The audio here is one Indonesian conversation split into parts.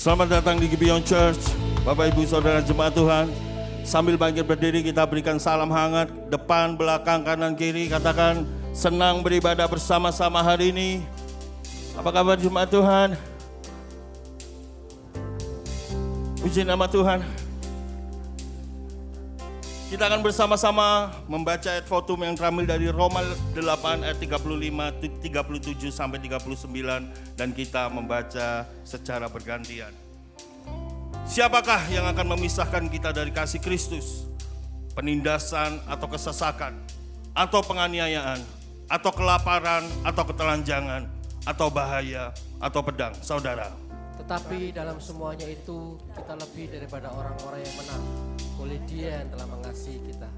Selamat datang di Gibeon Church, Bapak Ibu Saudara Jemaat Tuhan. Sambil bangkit berdiri, kita berikan salam hangat, depan, belakang, kanan, kiri. Katakan, senang beribadah bersama-sama hari ini. Apa kabar Jemaat Tuhan? Puji nama Tuhan. Kita akan bersama-sama membaca ayat fotum yang terambil dari Roma 8 ayat 35, 37 sampai 39, dan kita membaca secara bergantian. Siapakah yang akan memisahkan kita dari kasih Kristus? Penindasan atau kesesakan, atau penganiayaan, atau kelaparan, atau ketelanjangan, atau bahaya, atau pedang, saudara. Tetapi dalam semuanya itu kita lebih daripada orang-orang yang menang oleh Dia yang telah mengasihi kita.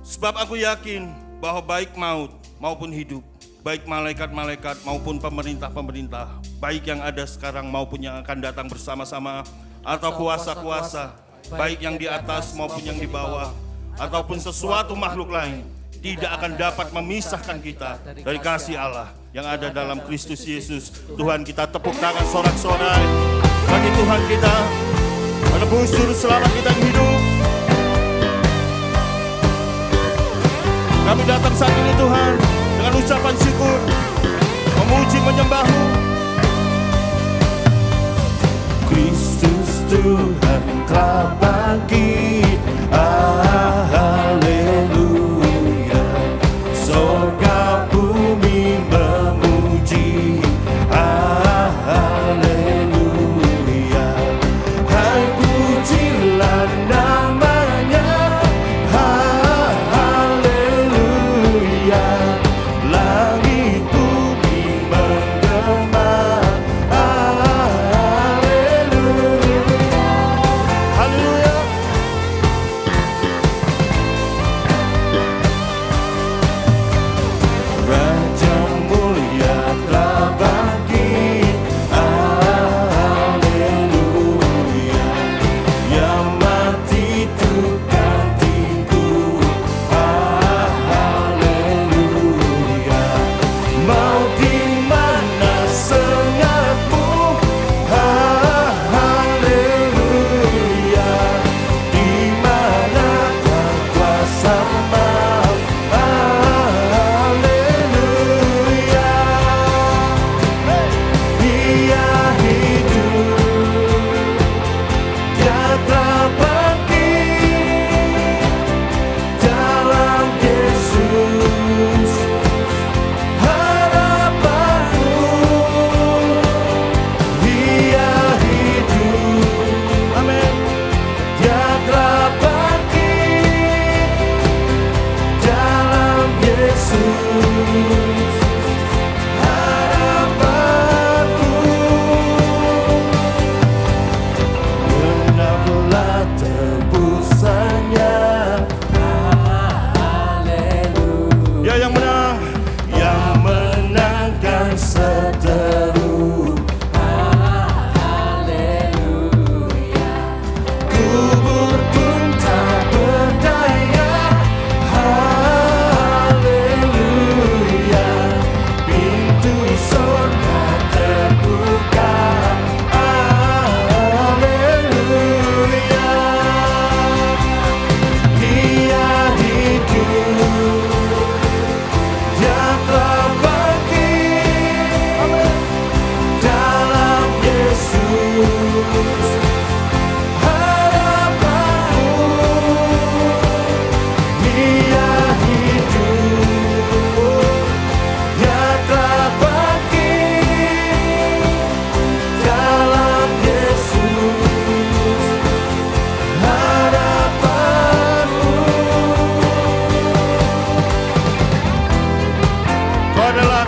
Sebab aku yakin bahwa baik maut maupun hidup, baik malaikat-malaikat maupun pemerintah-pemerintah, baik yang ada sekarang maupun yang akan datang bersama-sama, atau kuasa-kuasa, baik yang di atas maupun yang di bawah, ataupun sesuatu makhluk lain, tidak akan dapat memisahkan kita dari kasih Allah yang ada dalam Kristus Yesus. Tuhan, kita tepuk tangan sorak-sorai bagi Tuhan kita, menebus juru selamat kita yang hidup. Kami datang saat ini Tuhan dengan ucapan syukur, memuji menyembah-Mu. Kristus Tuhan telah bangkit, haleluya. Surga bumi memuji, haleluya. Hai pujilah namanya, haleluya. Langit bumi menggema,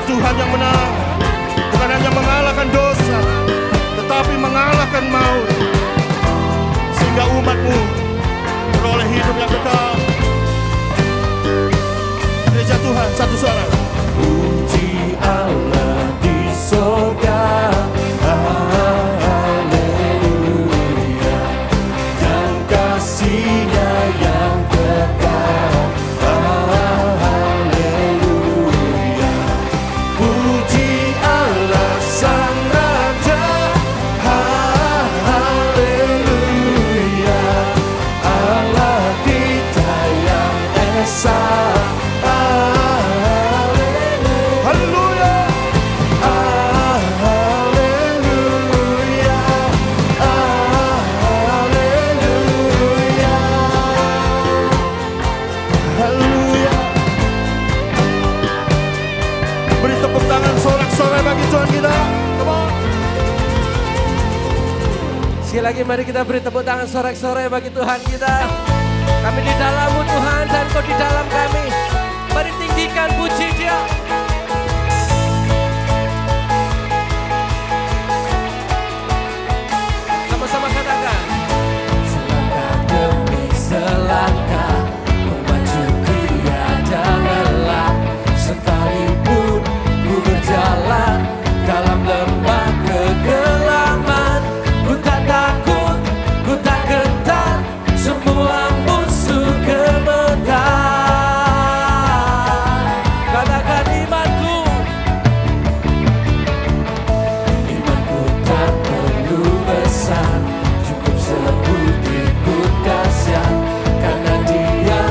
Tuhan yang menang, bukan hanya mengalahkan dosa, tetapi mengalahkan maut, sehingga umat-Mu beroleh hidup yang kekal. Gereja Tuhan, satu suara. Puji Allah di surga, haleluya, dan kasih-Nya yang kekal, haleluya. Puji Allah Sang Raja, haleluya. lagi mari kita beri tepuk tangan sorak-sorai bagi Tuhan kita. Kami di dalam-Mu Tuhan dan Kau di dalam kami. Mari tinggikan puji Dia. Sama-sama katakan. Selangkah demi selangkah memacu tiada lelah. Sekalipun ku berjalan dalam lembah kegelapan, ku tak takut, ku tak gentar, semua musuh gemetar. Katakan imanku, imanku tak perlu besar, cukup sebutiku dahsyat, karena Dia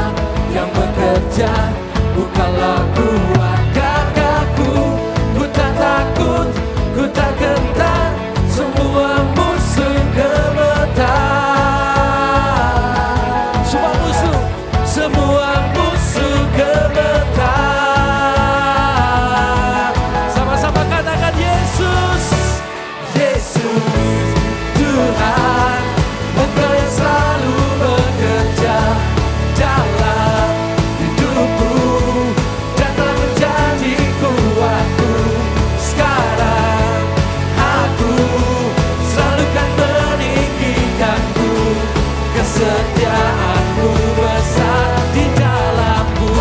yang bekerja, bukanlah kuat gagahku. Ku tak takut, ku tak gentar, semua musuh gemetar. Semua musuh gemetar. Sama-sama katakan Yesus, Yesus Tuhan, Engkau yang selalu bekerja dalam hidupku dan telah menjadi kuatku. Sekarang aku selalu kan meninggikanku, kesetiaan-Mu besar di dalamku.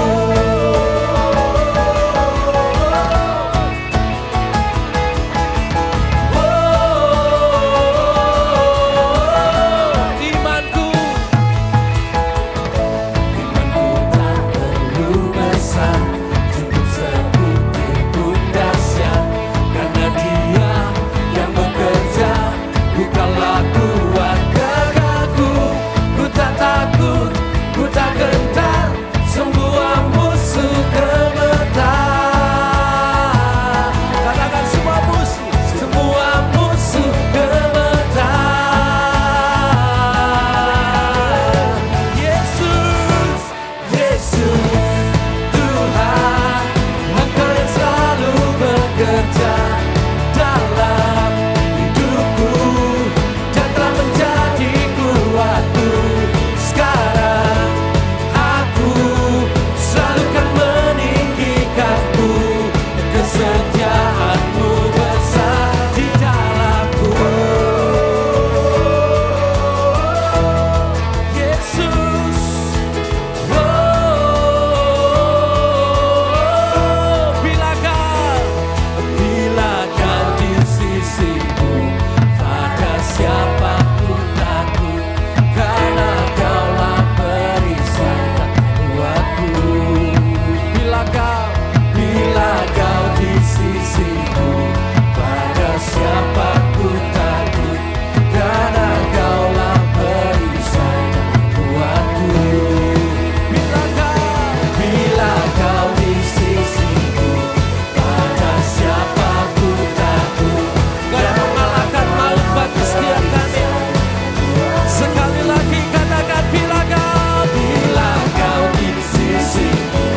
Imanku, imanku tak perlu besar, cukup sebutiku dahsyat, karena Dia yang bekerja, bukanlah kuat gagahku. Ku tak takut, ku tak gentar, semua musuh gemetar. Katakan semua musuh gemetar. Yesus, Yesus Tuhan, Engkau yang selalu bekerja dalam hidupku dan telah menjadi kuatku. Sekarang aku selalu kan meninggikanku, kesetiaan-Mu besar di dalamku. Yesus, bila Kau di sisiku, pada siapa ku takut, karena Kaulah perisai dan kuatku. Bila Kau di sisiku, pada siapa ku takut, karena Kaulah perisai dan kuatku. Bila Kau di sisiku, pada siapa ku takut, Kau yang mengalahkan maut bagi setiap kami. Sekali lagi katakan bila Kau di sisiku,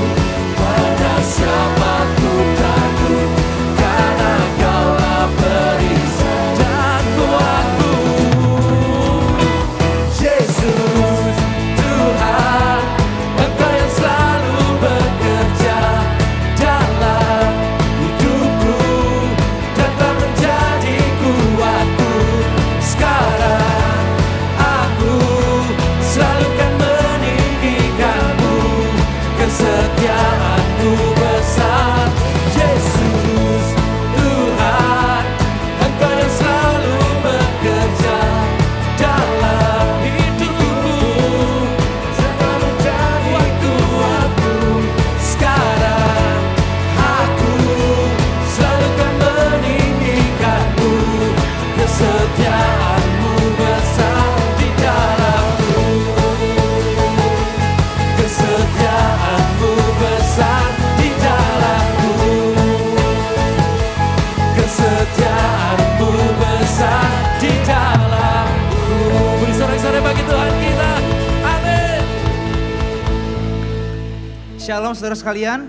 pada siapa ku takut, karena Kaulah perisai dan kuatku. Yesus Tuhan, Engkau yang selalu bekerja dalam hidupku dan telah menjadi kuatku. Sekarang aku selalu kan meninggikanmu, kesetiaan-Mu besar. Yesus Tuhan, Engkau yang selalu bekerja dalam hidupku dan telah menjadi kuatku. Sekarang aku selalu kan meninggikanmu, kesetiaan-Mu besar di dalamku. Kesetiaan-Mu besar di dalamku. Kesetiaan-Mu besar di dalamku. Beri sorak-sorai bagi Tuhan kita. Amin. Shalom saudara sekalian.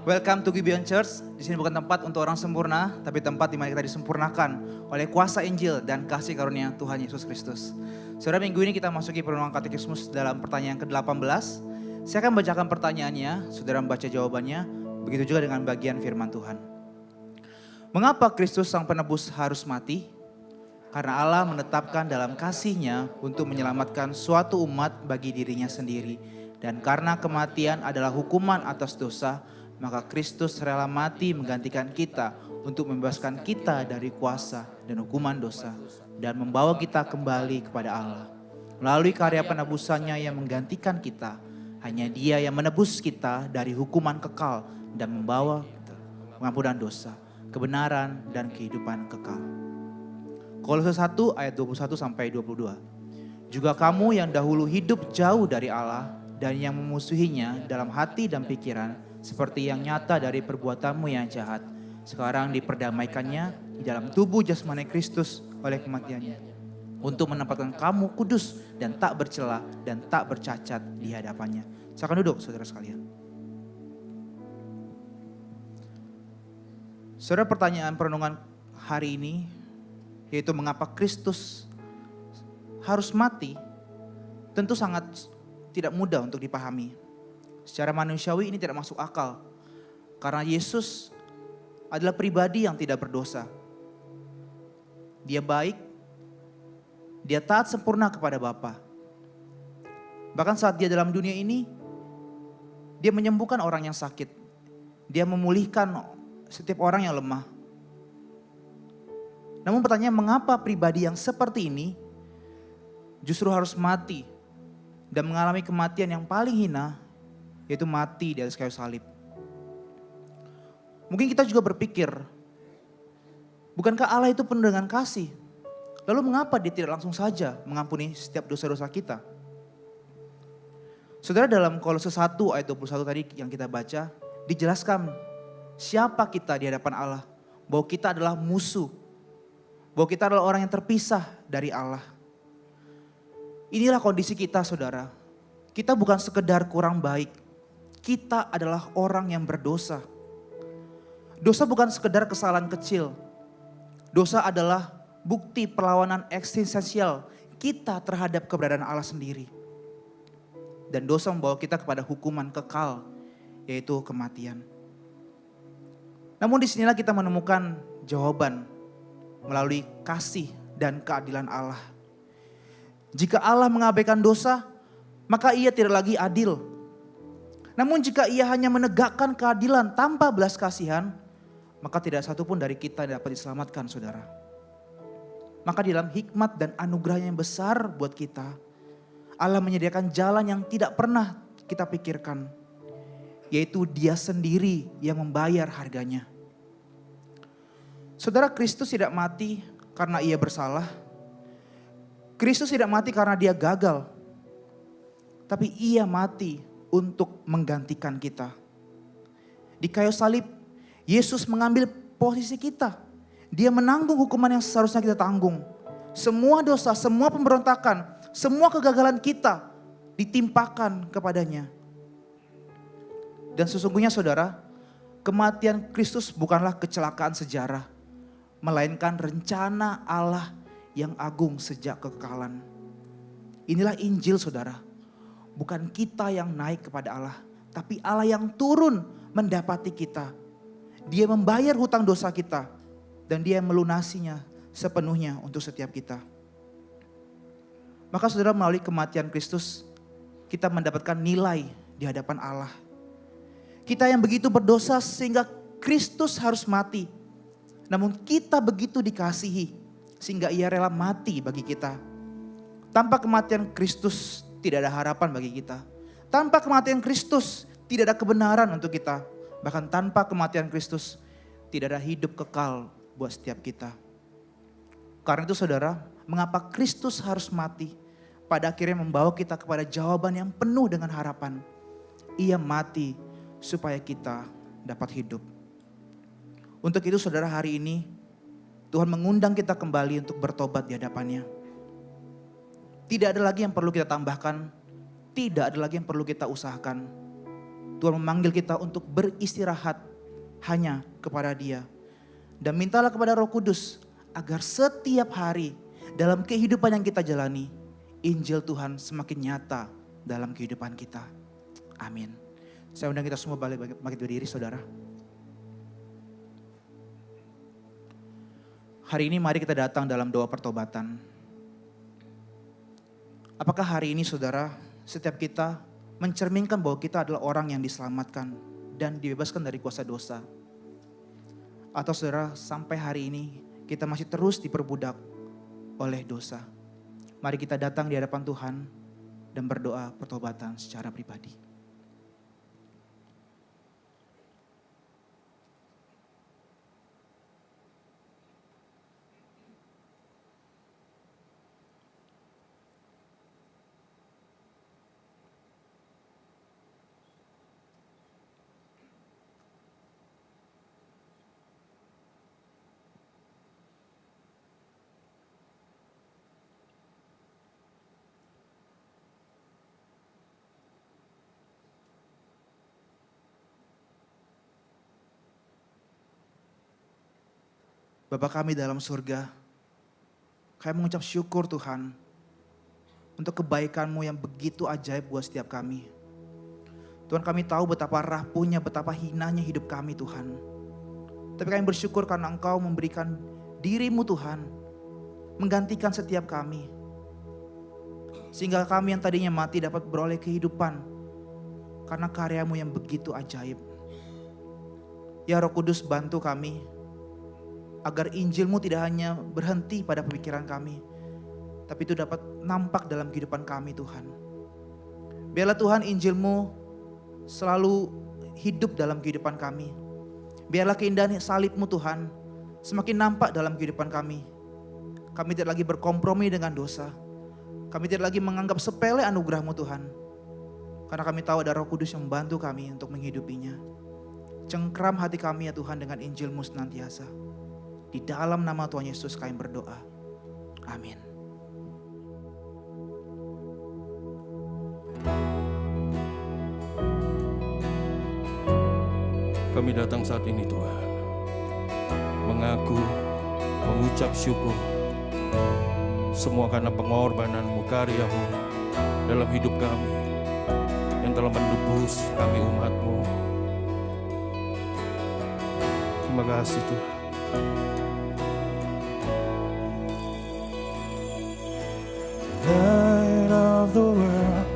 Welcome to Gibeon Church. Di sini bukan tempat untuk orang sempurna, tapi tempat di mana kita disempurnakan oleh kuasa Injil dan kasih karunia Tuhan Yesus Kristus. Saudara, minggu ini kita masuki perenungan katekismus dalam pertanyaan ke-18. Saya akan bacakan pertanyaannya, saudara membaca jawabannya. Begitu juga dengan bagian firman Tuhan. Mengapa Kristus Sang Penebus harus mati? Karena Allah menetapkan dalam kasih-Nya untuk menyelamatkan suatu umat bagi dirinya sendiri. Dan karena kematian adalah hukuman atas dosa, maka Kristus rela mati menggantikan kita untuk membebaskan kita dari kuasa dan hukuman dosa dan membawa kita kembali kepada Allah. Melalui karya penebusannya yang menggantikan kita, hanya Dia yang menebus kita dari hukuman kekal dan membawa kita pengampunan dosa, kebenaran dan kehidupan kekal. Kolose 1 ayat 21 sampai 22. Juga kamu yang dahulu hidup jauh dari Allah dan yang memusuhinya dalam hati dan pikiran, seperti yang nyata dari perbuatanmu yang jahat, sekarang diperdamaikannya di dalam tubuh jasmani Kristus oleh kematiannya, untuk menempatkan kamu kudus dan tak bercela dan tak bercacat di hadapannya. Silakan duduk, saudara sekalian. Saudara, pertanyaan perenungan hari ini yaitu mengapa Kristus harus mati, tentu sangat tidak mudah untuk dipahami. Secara manusiawi ini tidak masuk akal. Karena Yesus adalah pribadi yang tidak berdosa. Dia baik, Dia taat sempurna kepada Bapa. Bahkan saat Dia dalam dunia ini, Dia menyembuhkan orang yang sakit. Dia memulihkan setiap orang yang lemah. Namun pertanyaan, mengapa pribadi yang seperti ini justru harus mati dan mengalami kematian yang paling hina, yaitu mati di atas kayu salib? Mungkin kita juga berpikir, bukankah Allah itu penuh dengan kasih? Lalu mengapa Dia tidak langsung saja mengampuni setiap dosa-dosa kita? Saudara, dalam Kolose 1 ayat 21 tadi yang kita baca, dijelaskan siapa kita di hadapan Allah. Bahwa kita adalah musuh. Bahwa kita adalah orang yang terpisah dari Allah. Inilah kondisi kita, saudara. Kita bukan sekedar kurang baik. Kita adalah orang yang berdosa. Dosa bukan sekedar kesalahan kecil. Dosa adalah bukti perlawanan eksistensial kita terhadap keberadaan Allah sendiri. Dan dosa membawa kita kepada hukuman kekal, yaitu kematian. Namun disinilah kita menemukan jawaban melalui kasih dan keadilan Allah. Jika Allah mengabaikan dosa, maka Ia tidak lagi adil. Namun jika Ia hanya menegakkan keadilan tanpa belas kasihan, maka tidak satu pun dari kita dapat diselamatkan, saudara. Maka dalam hikmat dan anugerahnya yang besar buat kita, Allah menyediakan jalan yang tidak pernah kita pikirkan, yaitu Dia sendiri yang membayar harganya. Saudara, Kristus tidak mati karena Ia bersalah. Kristus tidak mati karena Dia gagal. Tapi Ia mati untuk menggantikan kita. Di kayu salib, Yesus mengambil posisi kita. Dia menanggung hukuman yang seharusnya kita tanggung. Semua dosa, semua pemberontakan, semua kegagalan kita ditimpakan kepadanya. Dan sesungguhnya, saudara, kematian Kristus bukanlah kecelakaan sejarah, melainkan rencana Allah yang agung sejak kekekalan. Inilah Injil, saudara. Bukan kita yang naik kepada Allah, tapi Allah yang turun mendapati kita. Dia membayar hutang dosa kita dan Dia melunasinya sepenuhnya untuk setiap kita. Maka saudara, melalui kematian Kristus kita mendapatkan nilai di hadapan Allah. Kita yang begitu berdosa sehingga Kristus harus mati. Namun kita begitu dikasihi sehingga Ia rela mati bagi kita. Tanpa kematian Kristus tidak ada harapan bagi kita. Tanpa kematian Kristus tidak ada kebenaran untuk kita. Bahkan tanpa kematian Kristus tidak ada hidup kekal buat setiap kita. Karena itu, saudara, mengapa Kristus harus mati? Pada akhirnya membawa kita kepada jawaban yang penuh dengan harapan. Ia mati supaya kita dapat hidup. Untuk itu, saudara, hari ini Tuhan mengundang kita kembali untuk bertobat di hadapan-Nya. Tidak ada lagi yang perlu kita tambahkan, tidak ada lagi yang perlu kita usahakan. Tuhan memanggil kita untuk beristirahat hanya kepada Dia. Dan mintalah kepada Roh Kudus agar setiap hari dalam kehidupan yang kita jalani, Injil Tuhan semakin nyata dalam kehidupan kita. Amin. Saya undang kita semua bangkit berdiri, saudara. Hari ini mari kita datang dalam doa pertobatan. Apakah hari ini saudara, setiap kita mencerminkan bahwa kita adalah orang yang diselamatkan dan dibebaskan dari kuasa dosa? Atau saudara, sampai hari ini kita masih terus diperbudak oleh dosa? Mari kita datang di hadapan Tuhan dan berdoa pertobatan secara pribadi. Bapa kami dalam surga, kami mengucap syukur Tuhan untuk kebaikan-Mu yang begitu ajaib buat setiap kami. Tuhan, kami tahu betapa rapuhnya, betapa hinanya hidup kami Tuhan. Tapi kami bersyukur karena Engkau memberikan diri-Mu Tuhan, menggantikan setiap kami. Sehingga kami yang tadinya mati dapat beroleh kehidupan karena karya-Mu yang begitu ajaib. Ya Roh Kudus, bantu kami agar Injil-Mu tidak hanya berhenti pada pemikiran kami, tapi itu dapat nampak dalam kehidupan kami Tuhan. Biarlah Tuhan Injil-Mu selalu hidup dalam kehidupan kami. Biarlah keindahan salib-Mu Tuhan semakin nampak dalam kehidupan kami. Kami tidak lagi berkompromi dengan dosa. Kami tidak lagi menganggap sepele anugerah-Mu Tuhan. Karena kami tahu ada Roh Kudus yang membantu kami untuk menghidupinya. Cengkram hati kami ya Tuhan dengan Injil-Mu senantiasa. Di dalam nama Tuhan Yesus kami berdoa. Amin. Kami datang saat ini Tuhan, mengaku, mengucap syukur, semua karena pengorbanan-Mu, karya-Mu dalam hidup kami, yang telah menebus kami umat-Mu. Terima kasih Tuhan. Light of the world,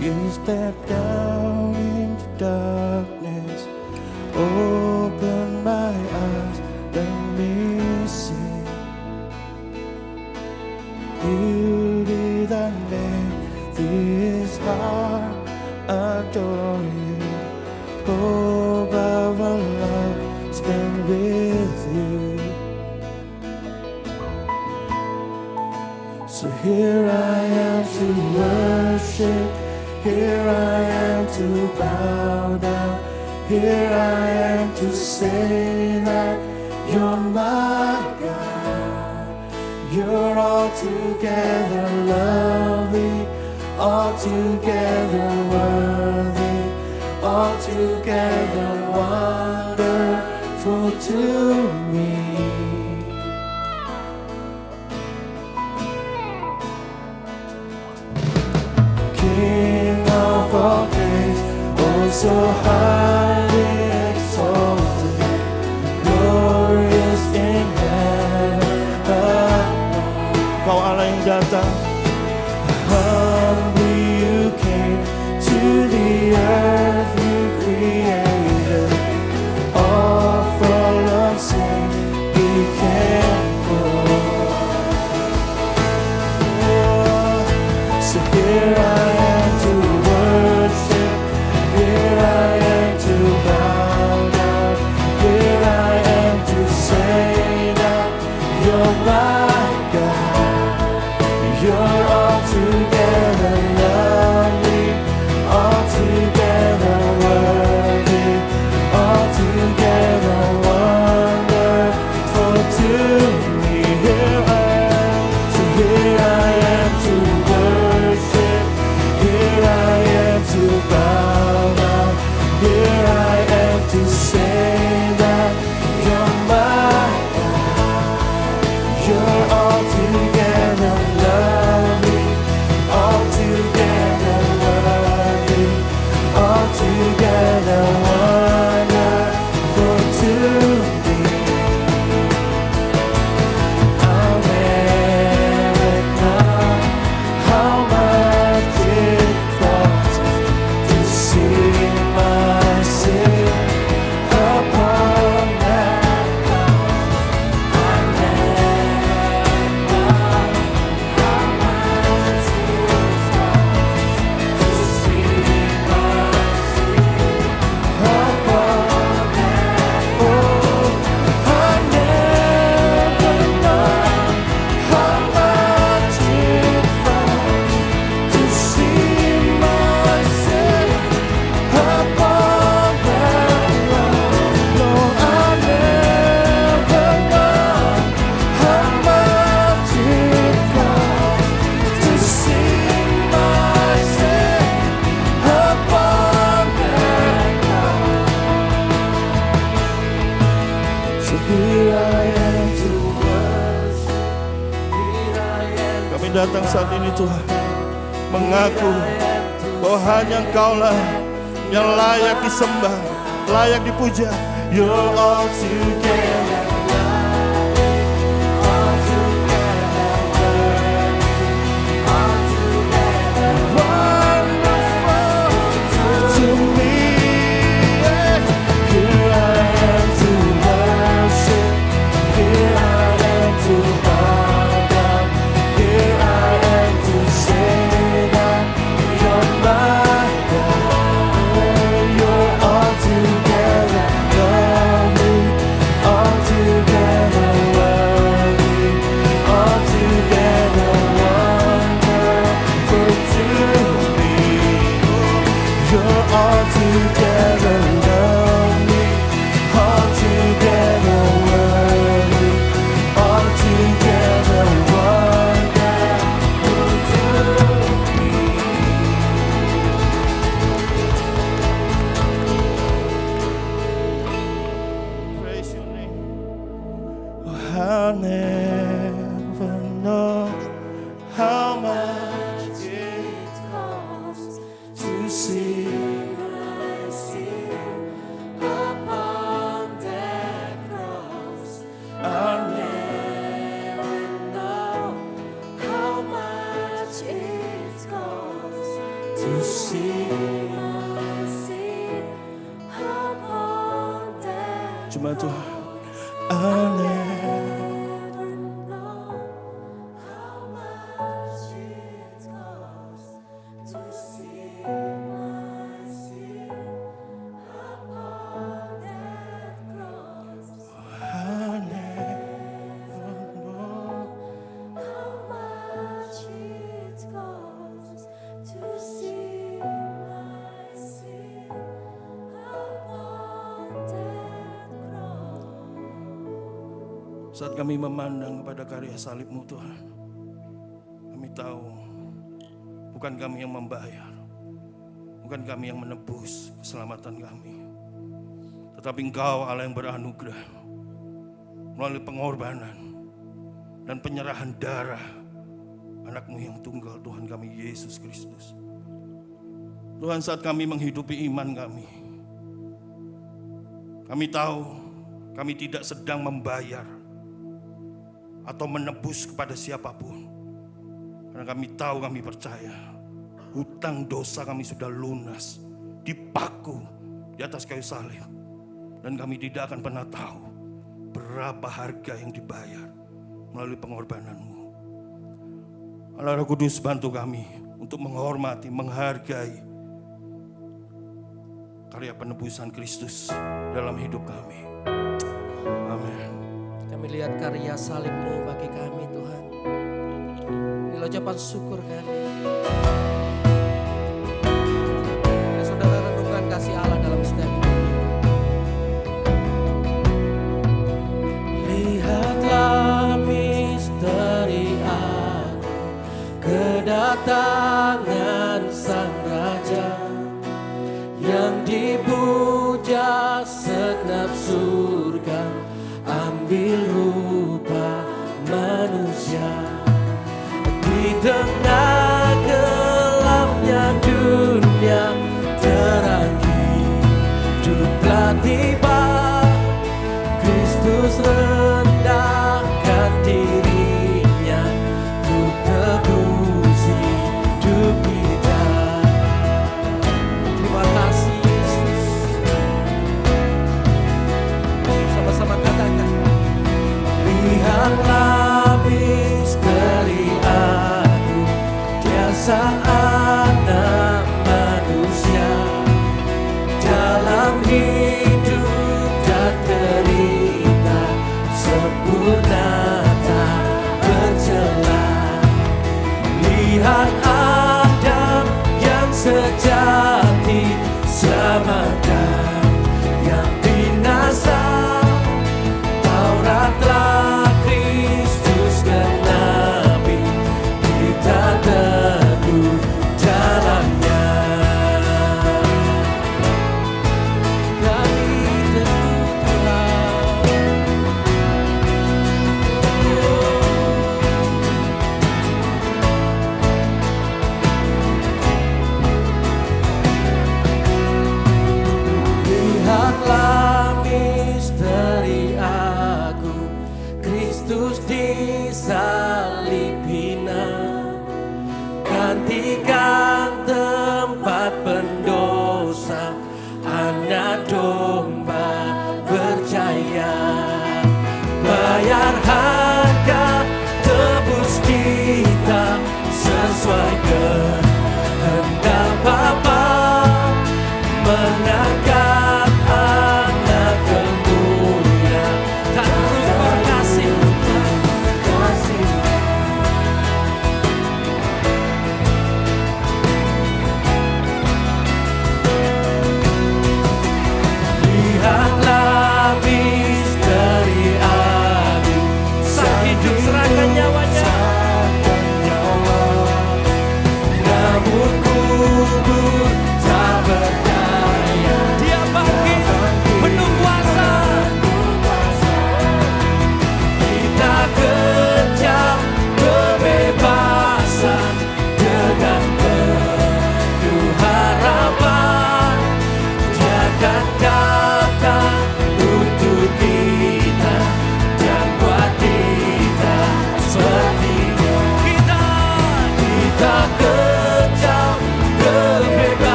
you step down into darkness. Open my eyes, let me see beauty that made this heart adore you. Hope of a love spent with you. So here I am to worship, here I am to bow down, here I am to say that you're my God. You're altogether lovely, altogether worthy, altogether wonderful to me. King of all things, oh so highly exalted, glorious in heaven. Kau Allah yang datang, humbly you came to the earth you created, all for love's sake became poor. So here I am to worship, here I am to datang saat ini Tuhan, mengaku bahwa hanya Engkau-lah yang layak disembah, layak dipuja. You're all together lovely, altogether worthy, altogether wonderful to me. Here I am to worship, here I am to bow down, here I am to say that you're my God. You're all together lovely, altogether worthy, altogether wonderful to me. You're altogether lovely, altogether worthy, altogether wonderful to me. Praise your name. I'll never know how much it Cost to see my sin upon that cross. I'll never know how much it costs to see my sin upon that Cuma Tuhan. I'll never know how much it costs to see my sin upon that cross. I'll never know. How much it costs to see my sin upon that cross. Saat kami memandang kepada karya salib-Mu Tuhan, kami tahu bukan kami yang membayar, bukan kami yang menebus keselamatan kami, tetapi Engkau Allah yang beranugerah melalui pengorbanan dan penyerahan darah anak-Mu yang tunggal, Tuhan kami Yesus Kristus. Tuhan, saat kami menghidupi iman kami tahu kami tidak sedang membayar atau menebus kepada siapapun. Karena kami tahu, kami percaya hutang dosa kami sudah lunas, dipaku di atas kayu salib. Dan kami tidak akan pernah tahu berapa harga yang dibayar melalui pengorbanan-Mu. Allah Roh Kudus, bantu kami untuk menghormati, menghargai karya penebusan Kristus dalam hidup kami. Amin. Kami lihat karya salib-Mu bagi kami Tuhan. Inilah ucapan syukur kami. Ya, saudara, renungkan kasih Allah dalam setiap hidup kita. Lihatlah misteri aku, kedatangan Sang Raja yang dipuja segenap surga, ambil rupa manusia. Di tengah gelapnya dunia, terang hiduplah tiba. Kristus rendahkan dirinya untuk tebus hidup kita.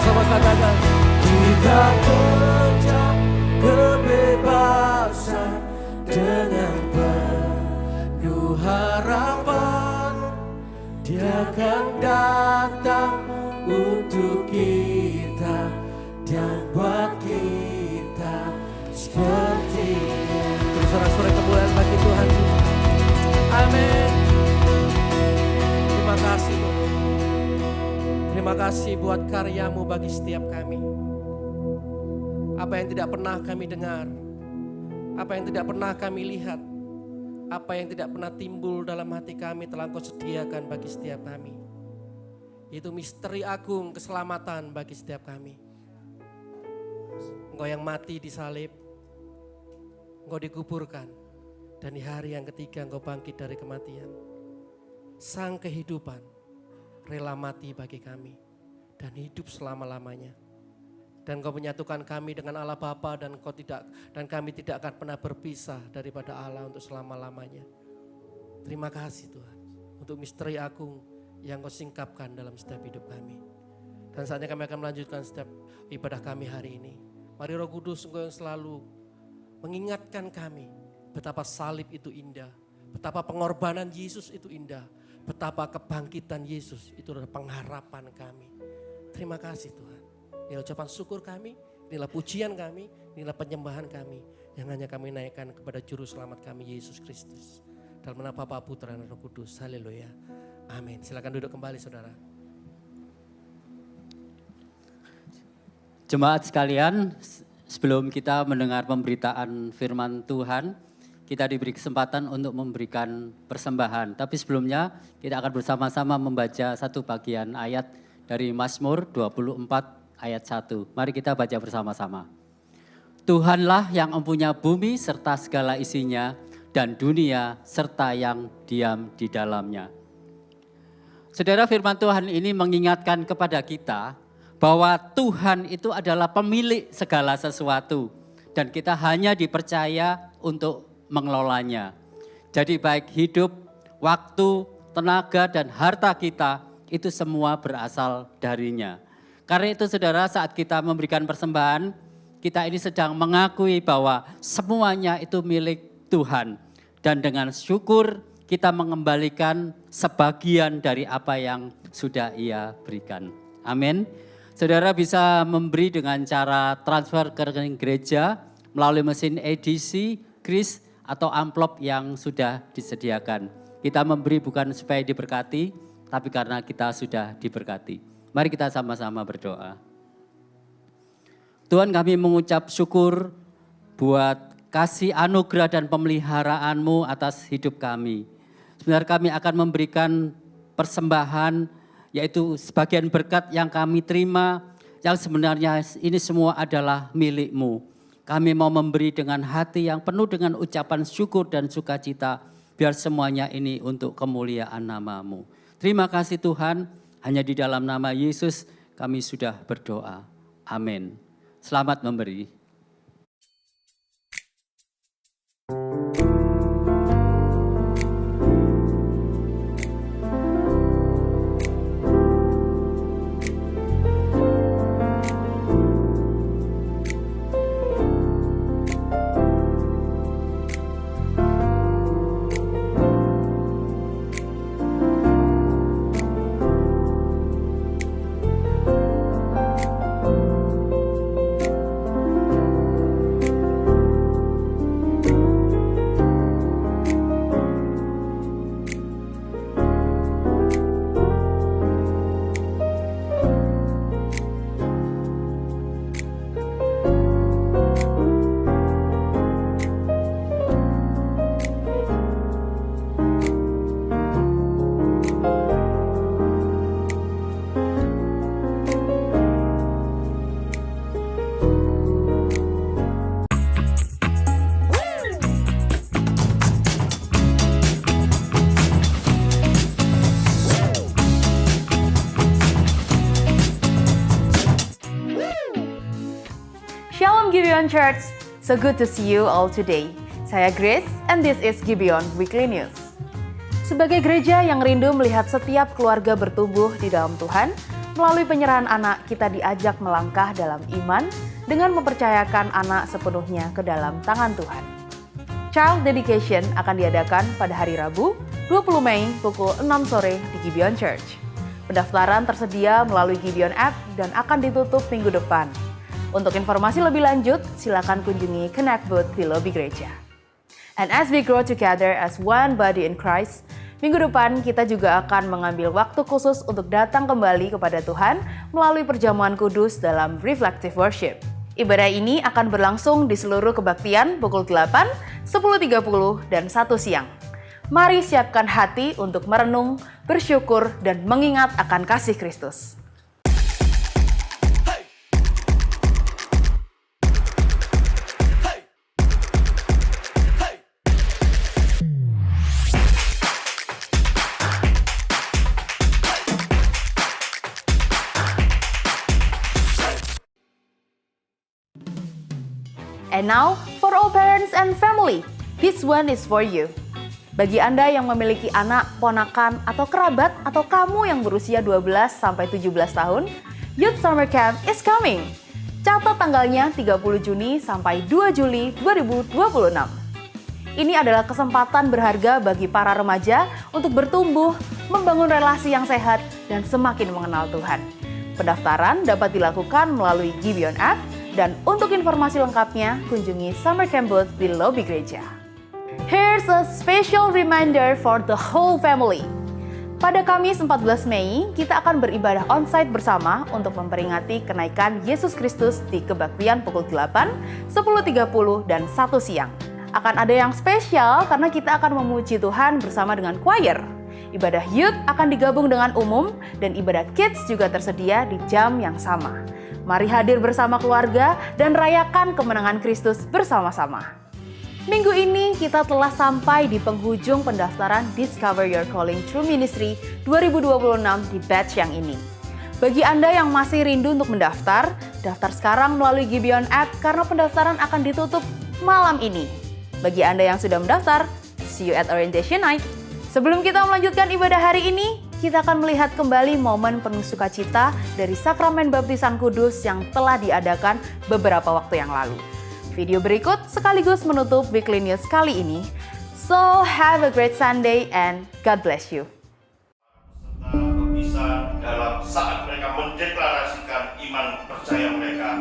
sama-sama katakan. Kita pecah kebebasan dengan penuh harapan. Dia akan datang untuk kita dan buat kita sepertinya. Terus sorak-sorai kemuliaan bagi Tuhan. Amin. Terima kasih Tuhan. Terima kasih buat karyamu bagi setiap kami. Apa yang tidak pernah kami dengar, apa yang tidak pernah kami lihat, apa yang tidak pernah timbul dalam hati kami telah Engkau sediakan bagi setiap kami. Itu misteri agung keselamatan bagi setiap kami. Engkau yang mati di salib, Engkau dikuburkan, dan di hari yang ketiga Engkau bangkit dari kematian. Sang kehidupan rela mati bagi kami dan hidup selama-lamanya. Dan Engkau menyatukan kami dengan Allah Bapa dan kami tidak akan pernah berpisah daripada Allah untuk selama-lamanya. Terima kasih Tuhan untuk misteri agung yang Engkau singkapkan dalam setiap hidup kami. Dan saatnya kami akan melanjutkan setiap ibadah kami hari ini. Mari Roh Kudus Engkau yang selalu mengingatkan kami betapa salib itu indah, betapa pengorbanan Yesus itu indah, betapa kebangkitan Yesus itu adalah pengharapan kami. Terima kasih Tuhan. Inilah ucapan syukur kami, inilah pujian kami, inilah penyembahan kami yang hanya kami naikkan kepada Juru Selamat kami Yesus Kristus. Dalam nama Bapa, Putra, dan Roh Kudus. Haleluya. Amin. Silakan duduk kembali saudara. Jemaat sekalian, sebelum kita mendengar pemberitaan firman Tuhan, kita diberi kesempatan untuk memberikan persembahan. Tapi sebelumnya kita akan bersama-sama membaca satu bagian ayat dari Mazmur 24 ayat 1. Mari kita baca bersama-sama. Tuhanlah yang mempunyai bumi serta segala isinya dan dunia serta yang diam di dalamnya. Saudara, firman Tuhan ini mengingatkan kepada kita bahwa Tuhan itu adalah pemilik segala sesuatu dan kita hanya dipercaya untuk mengelolanya. Jadi baik hidup, waktu, tenaga dan harta kita itu semua berasal darinya. Karena itu saudara, saat kita memberikan persembahan, kita ini sedang mengakui bahwa semuanya itu milik Tuhan. Dan dengan syukur kita mengembalikan sebagian dari apa yang sudah Ia berikan. Amin. Saudara bisa memberi dengan cara transfer ke rekening gereja melalui mesin edisi, kris, atau amplop yang sudah disediakan. Kita memberi bukan supaya diberkati, tapi karena kita sudah diberkati. Mari kita sama-sama berdoa. Tuhan, kami mengucap syukur buat kasih anugerah dan pemeliharaan-Mu atas hidup kami. Sebenarnya kami akan memberikan persembahan, yaitu sebagian berkat yang kami terima, yang sebenarnya ini semua adalah milik-Mu. Kami mau memberi dengan hati yang penuh dengan ucapan syukur dan sukacita, biar semuanya ini untuk kemuliaan nama-Mu. Terima kasih Tuhan, hanya di dalam nama Yesus kami sudah berdoa. Amin. Selamat memberi. Shalom Gibeon Church, so good to see you all today. Saya Grace and this is Gibeon Weekly News. Sebagai gereja yang rindu melihat setiap keluarga bertumbuh di dalam Tuhan, melalui penyerahan anak kita diajak melangkah dalam iman dengan mempercayakan anak sepenuhnya ke dalam tangan Tuhan. Child Dedication akan diadakan pada hari Rabu, 20 Mei pukul 6 sore di Gibeon Church. Pendaftaran tersedia melalui Gibeon App dan akan ditutup minggu depan. Untuk informasi lebih lanjut, silakan kunjungi Connect Booth di lobi gereja. And as we grow together as one body in Christ, minggu depan kita juga akan mengambil waktu khusus untuk datang kembali kepada Tuhan melalui perjamuan kudus dalam Reflective Worship. Ibadah ini akan berlangsung di seluruh kebaktian pukul 8, 10.30, dan 1 siang. Mari siapkan hati untuk merenung, bersyukur, dan mengingat akan kasih Kristus. And now, for all parents and family, this one is for you. Bagi Anda yang memiliki anak, ponakan, atau kerabat, atau kamu yang berusia 12 sampai 17 tahun, Youth Summer Camp is coming. Catat tanggalnya 30 Juni sampai 2 Juli 2026. Ini adalah kesempatan berharga bagi para remaja untuk bertumbuh, membangun relasi yang sehat, dan semakin mengenal Tuhan. Pendaftaran dapat dilakukan melalui Gibeon App, dan untuk informasi lengkapnya, kunjungi Summer Camp Booth di lobi gereja. Here's a special reminder for the whole family. Pada Kamis 14 Mei, kita akan beribadah onsite bersama untuk memperingati kenaikan Yesus Kristus di kebaktian pukul 8, 10.30, dan 1 siang. Akan ada yang spesial karena kita akan memuji Tuhan bersama dengan choir. Ibadah youth akan digabung dengan umum dan ibadah kids juga tersedia di jam yang sama. Mari hadir bersama keluarga dan rayakan kemenangan Kristus bersama-sama. Minggu ini kita telah sampai di penghujung pendaftaran Discover Your Calling Through Ministry 2026 di batch yang ini. Bagi Anda yang masih rindu untuk mendaftar, daftar sekarang melalui Gibeon App karena pendaftaran akan ditutup malam ini. Bagi Anda yang sudah mendaftar, see you at orientation night. Sebelum kita melanjutkan ibadah hari ini, kita akan melihat kembali momen penuh sukacita dari sakramen baptisan kudus yang telah diadakan beberapa waktu yang lalu. Video berikut sekaligus menutup Weekly News kali ini. So, have a great Sunday and God bless you. Bisa dalam saat mereka mendeklarasikan iman percaya mereka,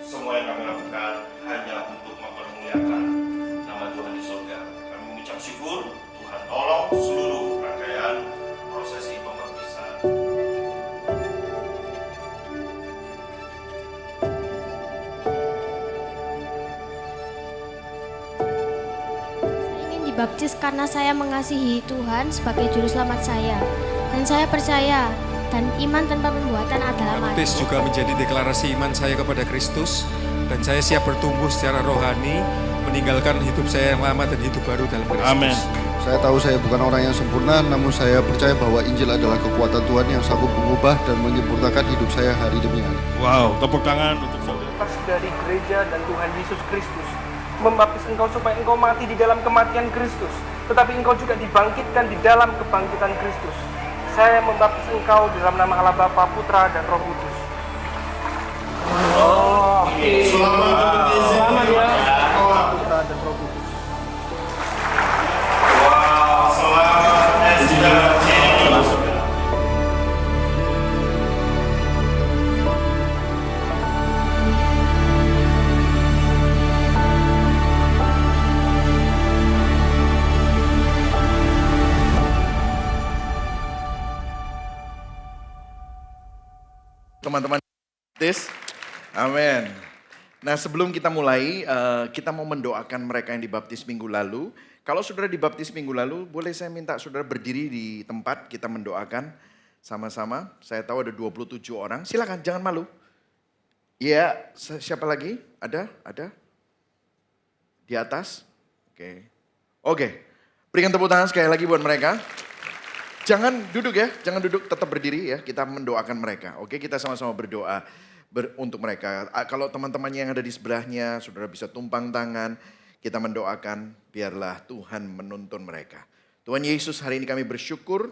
semua yang kami lakukan hanya untuk mempermuliakan nama Tuhan di surga. Kami mengucap syukur, Tuhan tolong seluruh rangkaian prosesi pembaptisan. Saya ingin dibaptis karena saya mengasihi Tuhan sebagai juru selamat saya. Dan saya percaya, dan iman tanpa perbuatan adalah mati. Baptis juga menjadi deklarasi iman saya kepada Kristus, dan saya siap bertumbuh secara rohani, meninggalkan hidup saya yang lama dan hidup baru dalam Kristus. Amin. Saya tahu saya bukan orang yang sempurna, namun saya percaya bahwa Injil adalah kekuatan Tuhan yang sanggup mengubah dan menyempurnakan hidup saya hari demi hari. Wow, tepuk tangan untuk saudara. Lepas dari gereja dan Tuhan Yesus Kristus membaptis engkau supaya engkau mati di dalam kematian Kristus, tetapi engkau juga dibangkitkan di dalam kebangkitan Kristus. Saya membaptis engkau di dalam nama Allah Bapa, Putra, dan Roh Kudus. Selamat ya. Putra dan Roh Kudus. Wow, selamat SDA. Teman-teman, amin. Nah, sebelum kita mulai, kita mau mendoakan mereka yang dibaptis minggu lalu. Kalau saudara dibaptis minggu lalu, boleh saya minta saudara berdiri di tempat, kita mendoakan sama-sama. Saya tahu ada 27 orang, silakan jangan malu. Iya, siapa lagi? Ada? Di atas? Oke. Berikan tepuk tangan sekali lagi buat mereka. Jangan duduk ya, jangan duduk, tetap berdiri ya. Kita mendoakan mereka. Oke, kita sama-sama berdoa untuk mereka. Kalau teman-temannya yang ada di sebelahnya, saudara bisa tumpang tangan. Kita mendoakan, biarlah Tuhan menuntun mereka. Tuhan Yesus, hari ini kami bersyukur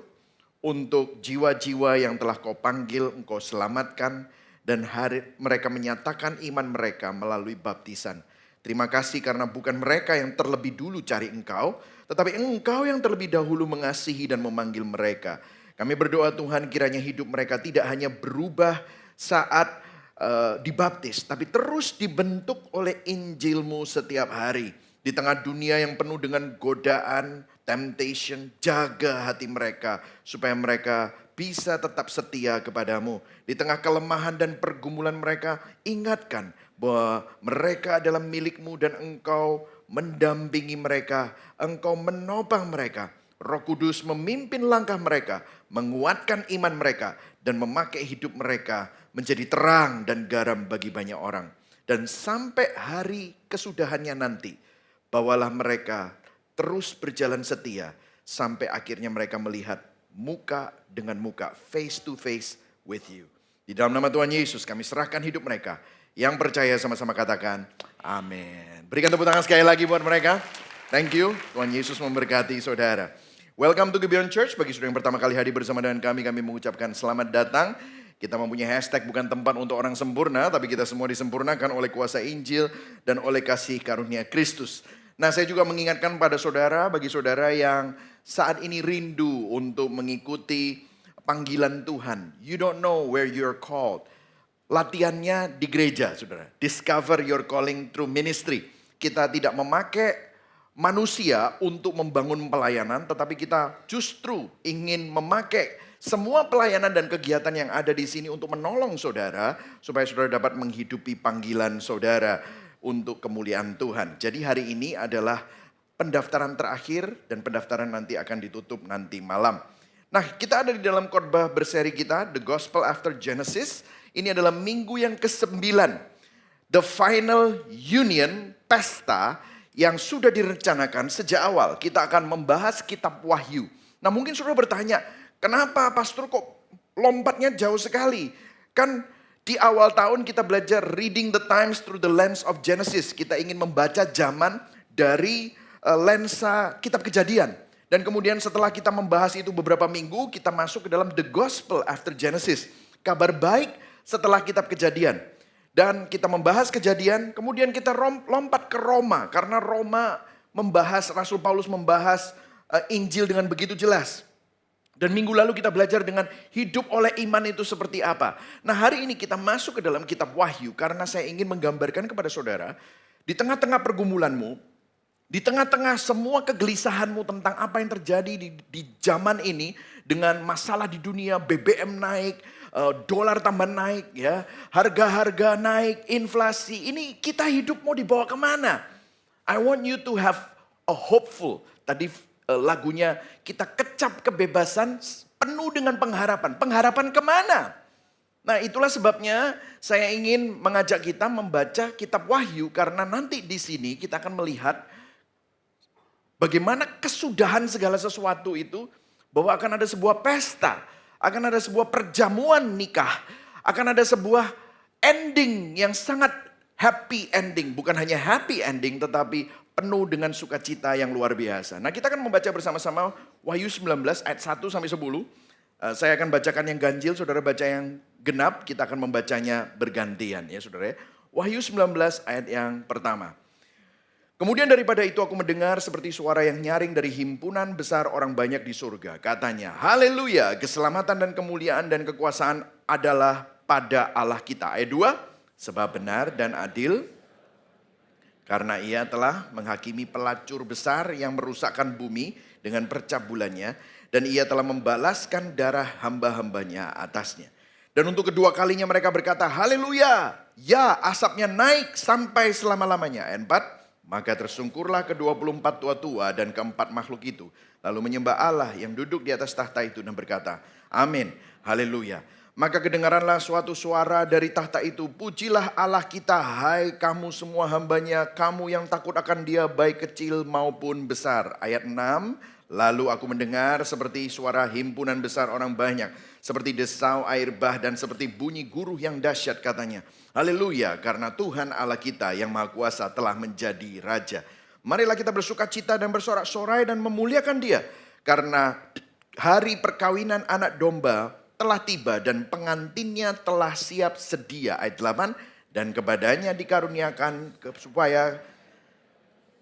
untuk jiwa-jiwa yang telah kau panggil, engkau selamatkan, dan mereka menyatakan iman mereka melalui baptisan. Terima kasih karena bukan mereka yang terlebih dulu cari engkau, tetapi engkau yang terlebih dahulu mengasihi dan memanggil mereka. Kami berdoa Tuhan kiranya hidup mereka tidak hanya berubah saat dibaptis, tapi terus dibentuk oleh Injil-Mu setiap hari. Di tengah dunia yang penuh dengan godaan, temptation, jaga hati mereka supaya mereka bisa tetap setia kepadamu. Di tengah kelemahan dan pergumulan mereka, ingatkan bahwa mereka adalah milik-Mu dan Engkau mendampingi mereka, Engkau menopang mereka. Roh Kudus memimpin langkah mereka, menguatkan iman mereka, dan memakai hidup mereka menjadi terang dan garam bagi banyak orang. Dan sampai hari kesudahannya nanti, bawalah mereka terus berjalan setia sampai akhirnya mereka melihat muka dengan muka, face to face with you. Di dalam nama Tuhan Yesus kami serahkan hidup mereka. Yang percaya sama-sama katakan amin. Berikan tepuk tangan sekali lagi buat mereka. Thank you. Tuhan Yesus memberkati saudara. Welcome to Gibeon Church. Bagi saudara yang pertama kali hadir bersama dengan kami mengucapkan selamat datang. Kita mempunyai hashtag bukan tempat untuk orang sempurna, tapi kita semua disempurnakan oleh kuasa Injil dan oleh kasih karunia Kristus. Nah, saya juga mengingatkan pada saudara, bagi saudara yang saat ini rindu untuk mengikuti panggilan Tuhan. You don't know where you're called. Latihannya di gereja, saudara. Discover your calling through ministry. Kita tidak memakai manusia untuk membangun pelayanan, tetapi kita justru ingin memakai semua pelayanan dan kegiatan yang ada di sini untuk menolong saudara, supaya saudara dapat menghidupi panggilan saudara untuk kemuliaan Tuhan. Jadi hari ini adalah pendaftaran terakhir dan pendaftaran nanti akan ditutup nanti malam. Nah, kita ada di dalam khotbah berseri kita, The Gospel After Genesis. Ini adalah minggu yang ke-9. The Final Union, pesta yang sudah direncanakan sejak awal. Kita akan membahas kitab Wahyu. Nah, mungkin saudara bertanya, kenapa pastor kok lompatnya jauh sekali? Kan di awal tahun kita belajar reading the times through the lens of Genesis. Kita ingin membaca zaman dari lensa kitab Kejadian. Dan kemudian setelah kita membahas itu beberapa minggu, kita masuk ke dalam the gospel after Genesis. Kabar baik setelah kitab Kejadian. Dan kita membahas Kejadian, kemudian kita lompat ke Roma. Karena Roma membahas, Rasul Paulus membahas Injil dengan begitu jelas. Dan minggu lalu kita belajar dengan hidup oleh iman itu seperti apa. Nah, hari ini kita masuk ke dalam kitab Wahyu karena saya ingin menggambarkan kepada saudara, di tengah-tengah pergumulanmu, di tengah-tengah semua kegelisahanmu tentang apa yang terjadi di zaman ini dengan masalah di dunia, BBM naik, dolar tambah naik, ya, harga-harga naik, inflasi, ini kita hidup mau dibawa kemana? I want you to have a hopeful, tadi lagunya kita kecap kebebasan penuh dengan pengharapan. Pengharapan kemana? Nah, itulah sebabnya saya ingin mengajak kita membaca kitab Wahyu. Karena nanti di sini kita akan melihat bagaimana kesudahan segala sesuatu itu. Bahwa akan ada sebuah pesta. Akan ada sebuah perjamuan nikah. Akan ada sebuah ending yang sangat happy ending. Bukan hanya happy ending tetapi penuh dengan sukacita yang luar biasa. Nah, kita akan membaca bersama-sama Wahyu 19 ayat 1 sampai 10. Saya akan bacakan yang ganjil, saudara baca yang genap, kita akan membacanya bergantian ya saudara. Wahyu 19 ayat yang pertama. Kemudian daripada itu aku mendengar seperti suara yang nyaring dari himpunan besar orang banyak di surga. Katanya, haleluya, keselamatan dan kemuliaan dan kekuasaan adalah pada Allah kita. Ayat 2, sebab benar dan adil karena ia telah menghakimi pelacur besar yang merusakkan bumi dengan percabulannya. Dan ia telah membalaskan darah hamba-hambanya atasnya. Dan untuk kedua kalinya mereka berkata, haleluya. Ya, asapnya naik sampai selama-lamanya. Ayat 4, maka tersungkurlah ke-24 tua-tua dan keempat makhluk itu. Lalu menyembah Allah yang duduk di atas tahta itu dan berkata, amin, haleluya. Maka kedengaranlah suatu suara dari tahta itu, pujilah Allah kita, hai kamu semua hambanya, kamu yang takut akan dia baik kecil maupun besar. Ayat 6, lalu aku mendengar seperti suara himpunan besar orang banyak, seperti desau air bah dan seperti bunyi guruh yang dahsyat katanya. Haleluya, karena Tuhan Allah kita yang Maha Kuasa telah menjadi Raja. Marilah kita bersuka cita dan bersorak-sorai dan memuliakan dia, karena hari perkawinan anak domba telah tiba dan pengantinnya telah siap sedia. Ayat 8, dan kepadanya dikaruniakan supaya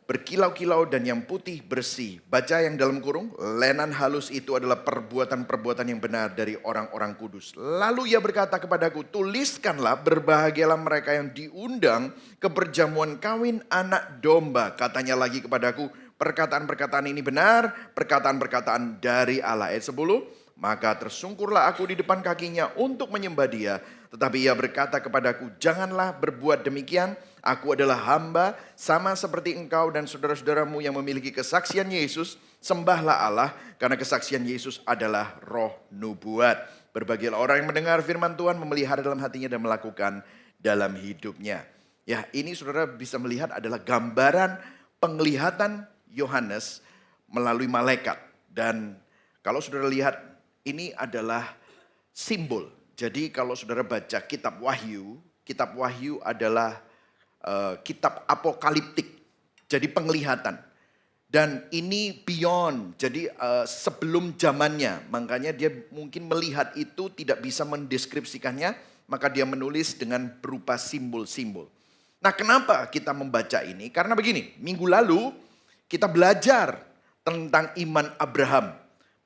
berkilau-kilau dan yang putih bersih. Baca yang dalam kurung, lenan halus itu adalah perbuatan-perbuatan yang benar dari orang-orang kudus. Lalu ia berkata kepadaku, tuliskanlah, berbahagialah mereka yang diundang ke perjamuan kawin anak domba. Katanya lagi kepadaku, perkataan-perkataan ini benar, perkataan-perkataan dari Allah. Ayat 10, maka tersungkurlah aku di depan kakinya untuk menyembah dia. Tetapi ia berkata kepadaku, janganlah berbuat demikian. Aku adalah hamba sama seperti engkau dan saudara-saudaramu yang memiliki kesaksian Yesus. Sembahlah Allah karena kesaksian Yesus adalah roh nubuat. Berbahagialah orang yang mendengar firman Tuhan, memelihara dalam hatinya dan melakukan dalam hidupnya. Ya, ini saudara bisa melihat adalah gambaran penglihatan Yohanes melalui malaikat. Dan kalau saudara lihat, ini adalah simbol. Jadi kalau saudara baca kitab Wahyu adalah kitab apokaliptik. Jadi penglihatan. Dan ini beyond, jadi sebelum zamannya. Makanya dia mungkin melihat itu tidak bisa mendeskripsikannya, maka dia menulis dengan berupa simbol-simbol. Nah, kenapa kita membaca ini? Karena begini, minggu lalu kita belajar tentang iman Abraham.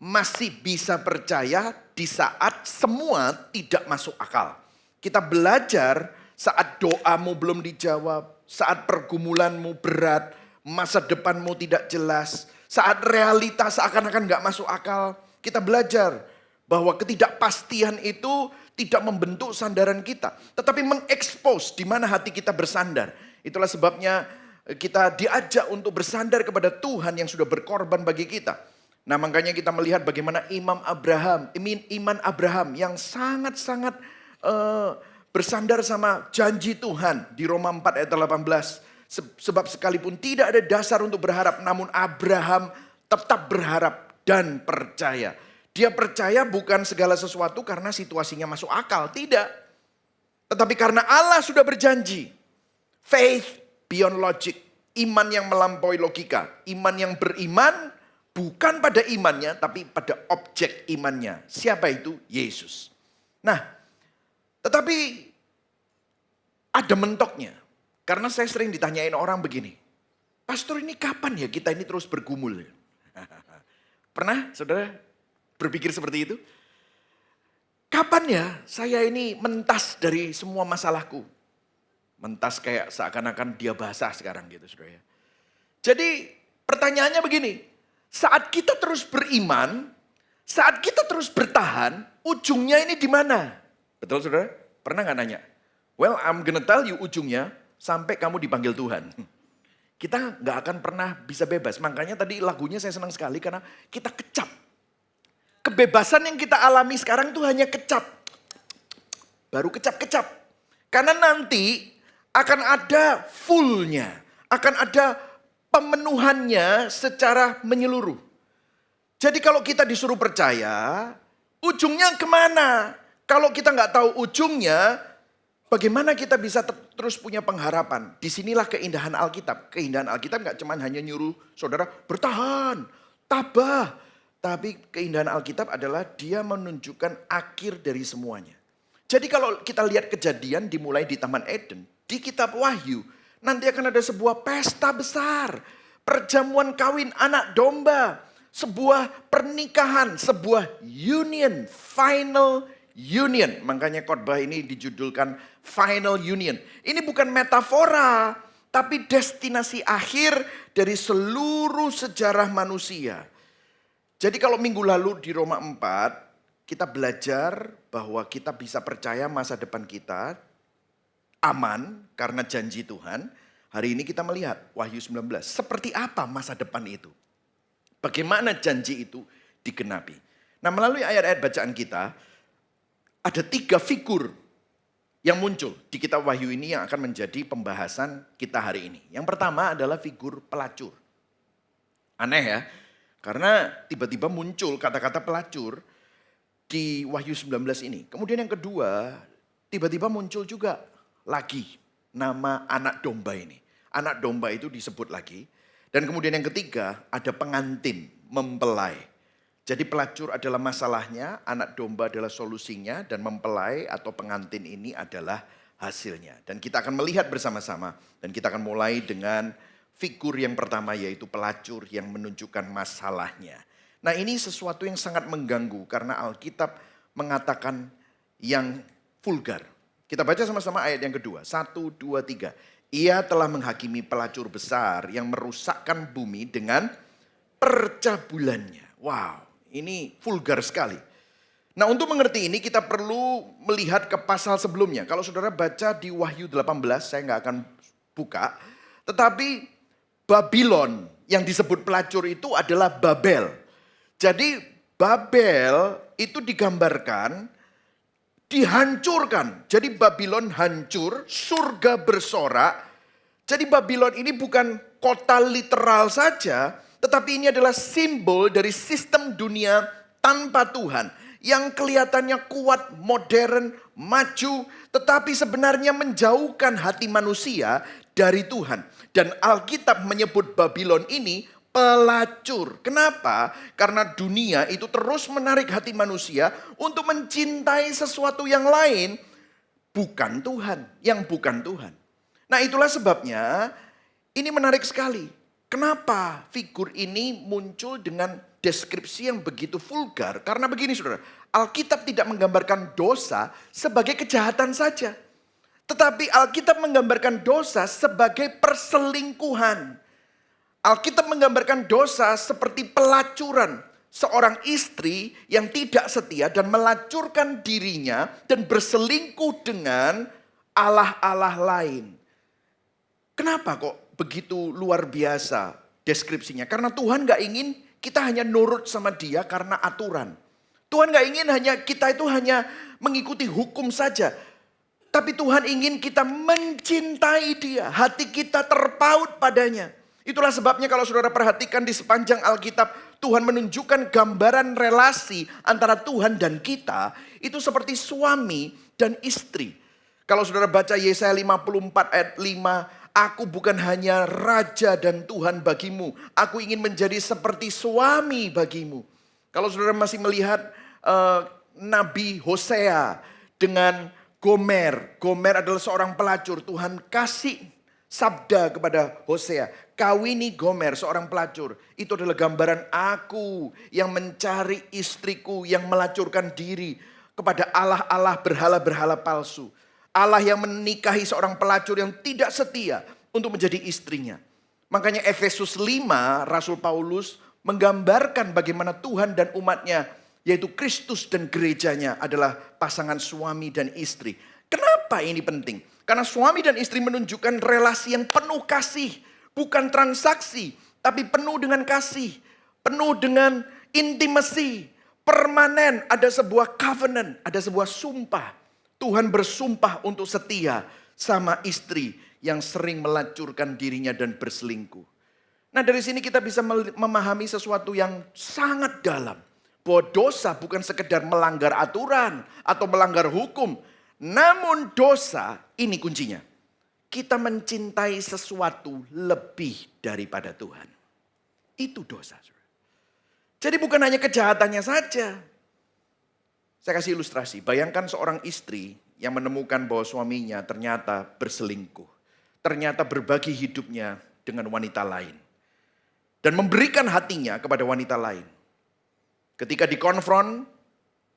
Masih bisa percaya di saat semua tidak masuk akal. Kita belajar saat doamu belum dijawab, saat pergumulanmu berat, masa depanmu tidak jelas, saat realitas seakan-akan gak masuk akal. Kita belajar bahwa ketidakpastian itu tidak membentuk sandaran kita, tetapi mengekspos di mana hati kita bersandar. Itulah sebabnya kita diajak untuk bersandar kepada Tuhan yang sudah berkorban bagi kita. Nah, makanya kita melihat bagaimana iman Abraham yang sangat-sangat bersandar sama janji Tuhan di Roma 4 ayat 18. Sebab sekalipun tidak ada dasar untuk berharap, namun Abraham tetap berharap dan percaya. Dia percaya bukan segala sesuatu karena situasinya masuk akal, tidak. Tetapi karena Allah sudah berjanji. Faith beyond logic, iman yang melampaui logika. Iman yang beriman bukan pada imannya, tapi pada objek imannya. Siapa itu? Yesus. Nah, tetapi ada mentoknya. Karena saya sering ditanyain orang begini, pastor ini kapan ya kita ini terus bergumul? Pernah saudara berpikir seperti itu? Kapan ya saya ini mentas dari semua masalahku? Mentas kayak seakan-akan dia basah sekarang gitu saudara. Jadi pertanyaannya begini, saat kita terus beriman, saat kita terus bertahan, ujungnya ini di mana? Betul saudara? Pernah gak nanya? Well, I'm gonna tell you ujungnya sampai kamu dipanggil Tuhan. Kita gak akan pernah bisa bebas. Makanya tadi lagunya saya senang sekali karena kita kecap. Kebebasan yang kita alami sekarang itu hanya kecap. Baru kecap-kecap. Karena nanti akan ada fullnya. Akan ada pemenuhannya secara menyeluruh. Jadi kalau kita disuruh percaya, ujungnya kemana? Kalau kita nggak tahu ujungnya, bagaimana kita bisa terus punya pengharapan? Disinilah keindahan Alkitab. Keindahan Alkitab nggak cuma hanya nyuruh saudara bertahan, tabah. Tapi keindahan Alkitab adalah dia menunjukkan akhir dari semuanya. Jadi kalau kita lihat kejadian dimulai di Taman Eden, di kitab Wahyu, nanti akan ada sebuah pesta besar. Perjamuan kawin anak domba. Sebuah pernikahan, sebuah union, final union. Makanya khotbah ini dijudulkan Final Union. Ini bukan metafora, tapi destinasi akhir dari seluruh sejarah manusia. Jadi kalau minggu lalu di Roma 4, kita belajar bahwa kita bisa percaya masa depan kita aman karena janji Tuhan. Hari ini kita melihat Wahyu 19, seperti apa masa depan itu. Bagaimana janji itu digenapi. Nah, melalui ayat-ayat bacaan kita, ada 3 figur yang muncul di kitab Wahyu ini yang akan menjadi pembahasan kita hari ini. Yang pertama adalah figur pelacur. Aneh ya, karena tiba-tiba muncul kata-kata pelacur di Wahyu 19 ini. Kemudian yang kedua, tiba-tiba muncul juga lagi nama anak domba ini. Anak domba itu disebut lagi. Dan kemudian yang ketiga, ada pengantin mempelai. Jadi pelacur adalah masalahnya, anak domba adalah solusinya, dan mempelai atau pengantin ini adalah hasilnya. Dan kita akan melihat bersama-sama, dan kita akan mulai dengan figur yang pertama, yaitu pelacur yang menunjukkan masalahnya. Nah, ini sesuatu yang sangat mengganggu karena Alkitab mengatakan yang vulgar. Kita baca sama-sama ayat yang kedua. 1, 2, 3. Ia telah menghakimi pelacur besar yang merusakkan bumi dengan percabulannya. Wow, ini vulgar sekali. Nah, untuk mengerti ini kita perlu melihat ke pasal sebelumnya. Kalau saudara baca di Wahyu 18, saya nggak akan buka. Tetapi Babylon yang disebut pelacur itu adalah Babel. Jadi Babel itu digambarkan dihancurkan. Jadi Babylon hancur, surga bersorak. Jadi Babylon ini bukan kota literal saja, tetapi ini adalah simbol dari sistem dunia tanpa Tuhan. Yang kelihatannya kuat, modern, maju, tetapi sebenarnya menjauhkan hati manusia dari Tuhan. Dan Alkitab menyebut Babylon ini pelacur. Kenapa? Karena dunia itu terus menarik hati manusia untuk mencintai sesuatu yang lain, bukan Tuhan, yang bukan Tuhan. Nah, itulah sebabnya ini menarik sekali. Kenapa figur ini muncul dengan deskripsi yang begitu vulgar? Karena begini saudara, Alkitab tidak menggambarkan dosa sebagai kejahatan saja. Tetapi Alkitab menggambarkan dosa sebagai perselingkuhan. Alkitab menggambarkan dosa seperti pelacuran. Seorang istri yang tidak setia dan melacurkan dirinya dan berselingkuh dengan allah-allah lain. Kenapa kok begitu luar biasa deskripsinya? Karena Tuhan gak ingin kita hanya nurut sama dia karena aturan. Tuhan gak ingin kita itu hanya mengikuti hukum saja. Tapi Tuhan ingin kita mencintai dia. Hati kita terpaut padanya. Itulah sebabnya kalau saudara perhatikan di sepanjang Alkitab, Tuhan menunjukkan gambaran relasi antara Tuhan dan kita, itu seperti suami dan istri. Kalau saudara baca Yesaya 54 ayat 5, aku bukan hanya raja dan Tuhan bagimu, aku ingin menjadi seperti suami bagimu. Kalau saudara masih melihat Nabi Hosea dengan Gomer. Gomer adalah seorang pelacur, Tuhan kasih sabda kepada Hosea, kawini Gomer, seorang pelacur. Itu adalah gambaran aku yang mencari istriku yang melacurkan diri kepada allah-allah berhala-berhala palsu. Allah yang menikahi seorang pelacur yang tidak setia untuk menjadi istrinya. Makanya Efesus 5, Rasul Paulus menggambarkan bagaimana Tuhan dan umatnya, yaitu Kristus dan gerejanya adalah pasangan suami dan istri. Kenapa ini penting? Karena suami dan istri menunjukkan relasi yang penuh kasih. Bukan transaksi, tapi penuh dengan kasih. Penuh dengan intimasi. Permanen, ada sebuah covenant, ada sebuah sumpah. Tuhan bersumpah untuk setia sama istri yang sering melacurkan dirinya dan berselingkuh. Nah, dari sini kita bisa memahami sesuatu yang sangat dalam. Bahwa dosa bukan sekedar melanggar aturan atau melanggar hukum. Namun dosa, ini kuncinya. Kita mencintai sesuatu lebih daripada Tuhan. Itu dosa. Jadi bukan hanya kejahatannya saja. Saya kasih ilustrasi. Bayangkan seorang istri yang menemukan bahwa suaminya ternyata berselingkuh. Ternyata berbagi hidupnya dengan wanita lain. Dan memberikan hatinya kepada wanita lain. Ketika dikonfront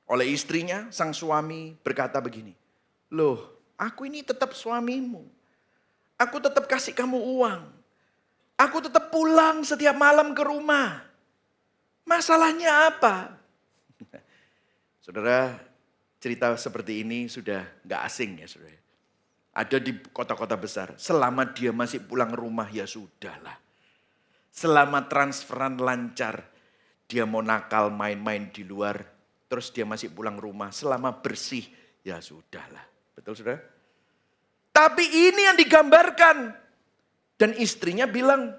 oleh istrinya, sang suami berkata begini. Loh, aku ini tetap suamimu. Aku tetap kasih kamu uang. Aku tetap pulang setiap malam ke rumah. Masalahnya apa? Saudara, cerita seperti ini sudah gak asing ya saudara. Ada di kota-kota besar. Selama dia masih pulang rumah ya sudahlah. Selama transferan lancar. Dia mau nakal main-main di luar. Terus dia masih pulang rumah. Selama bersih ya sudahlah. Betul saudara? Tapi ini yang digambarkan. Dan istrinya bilang,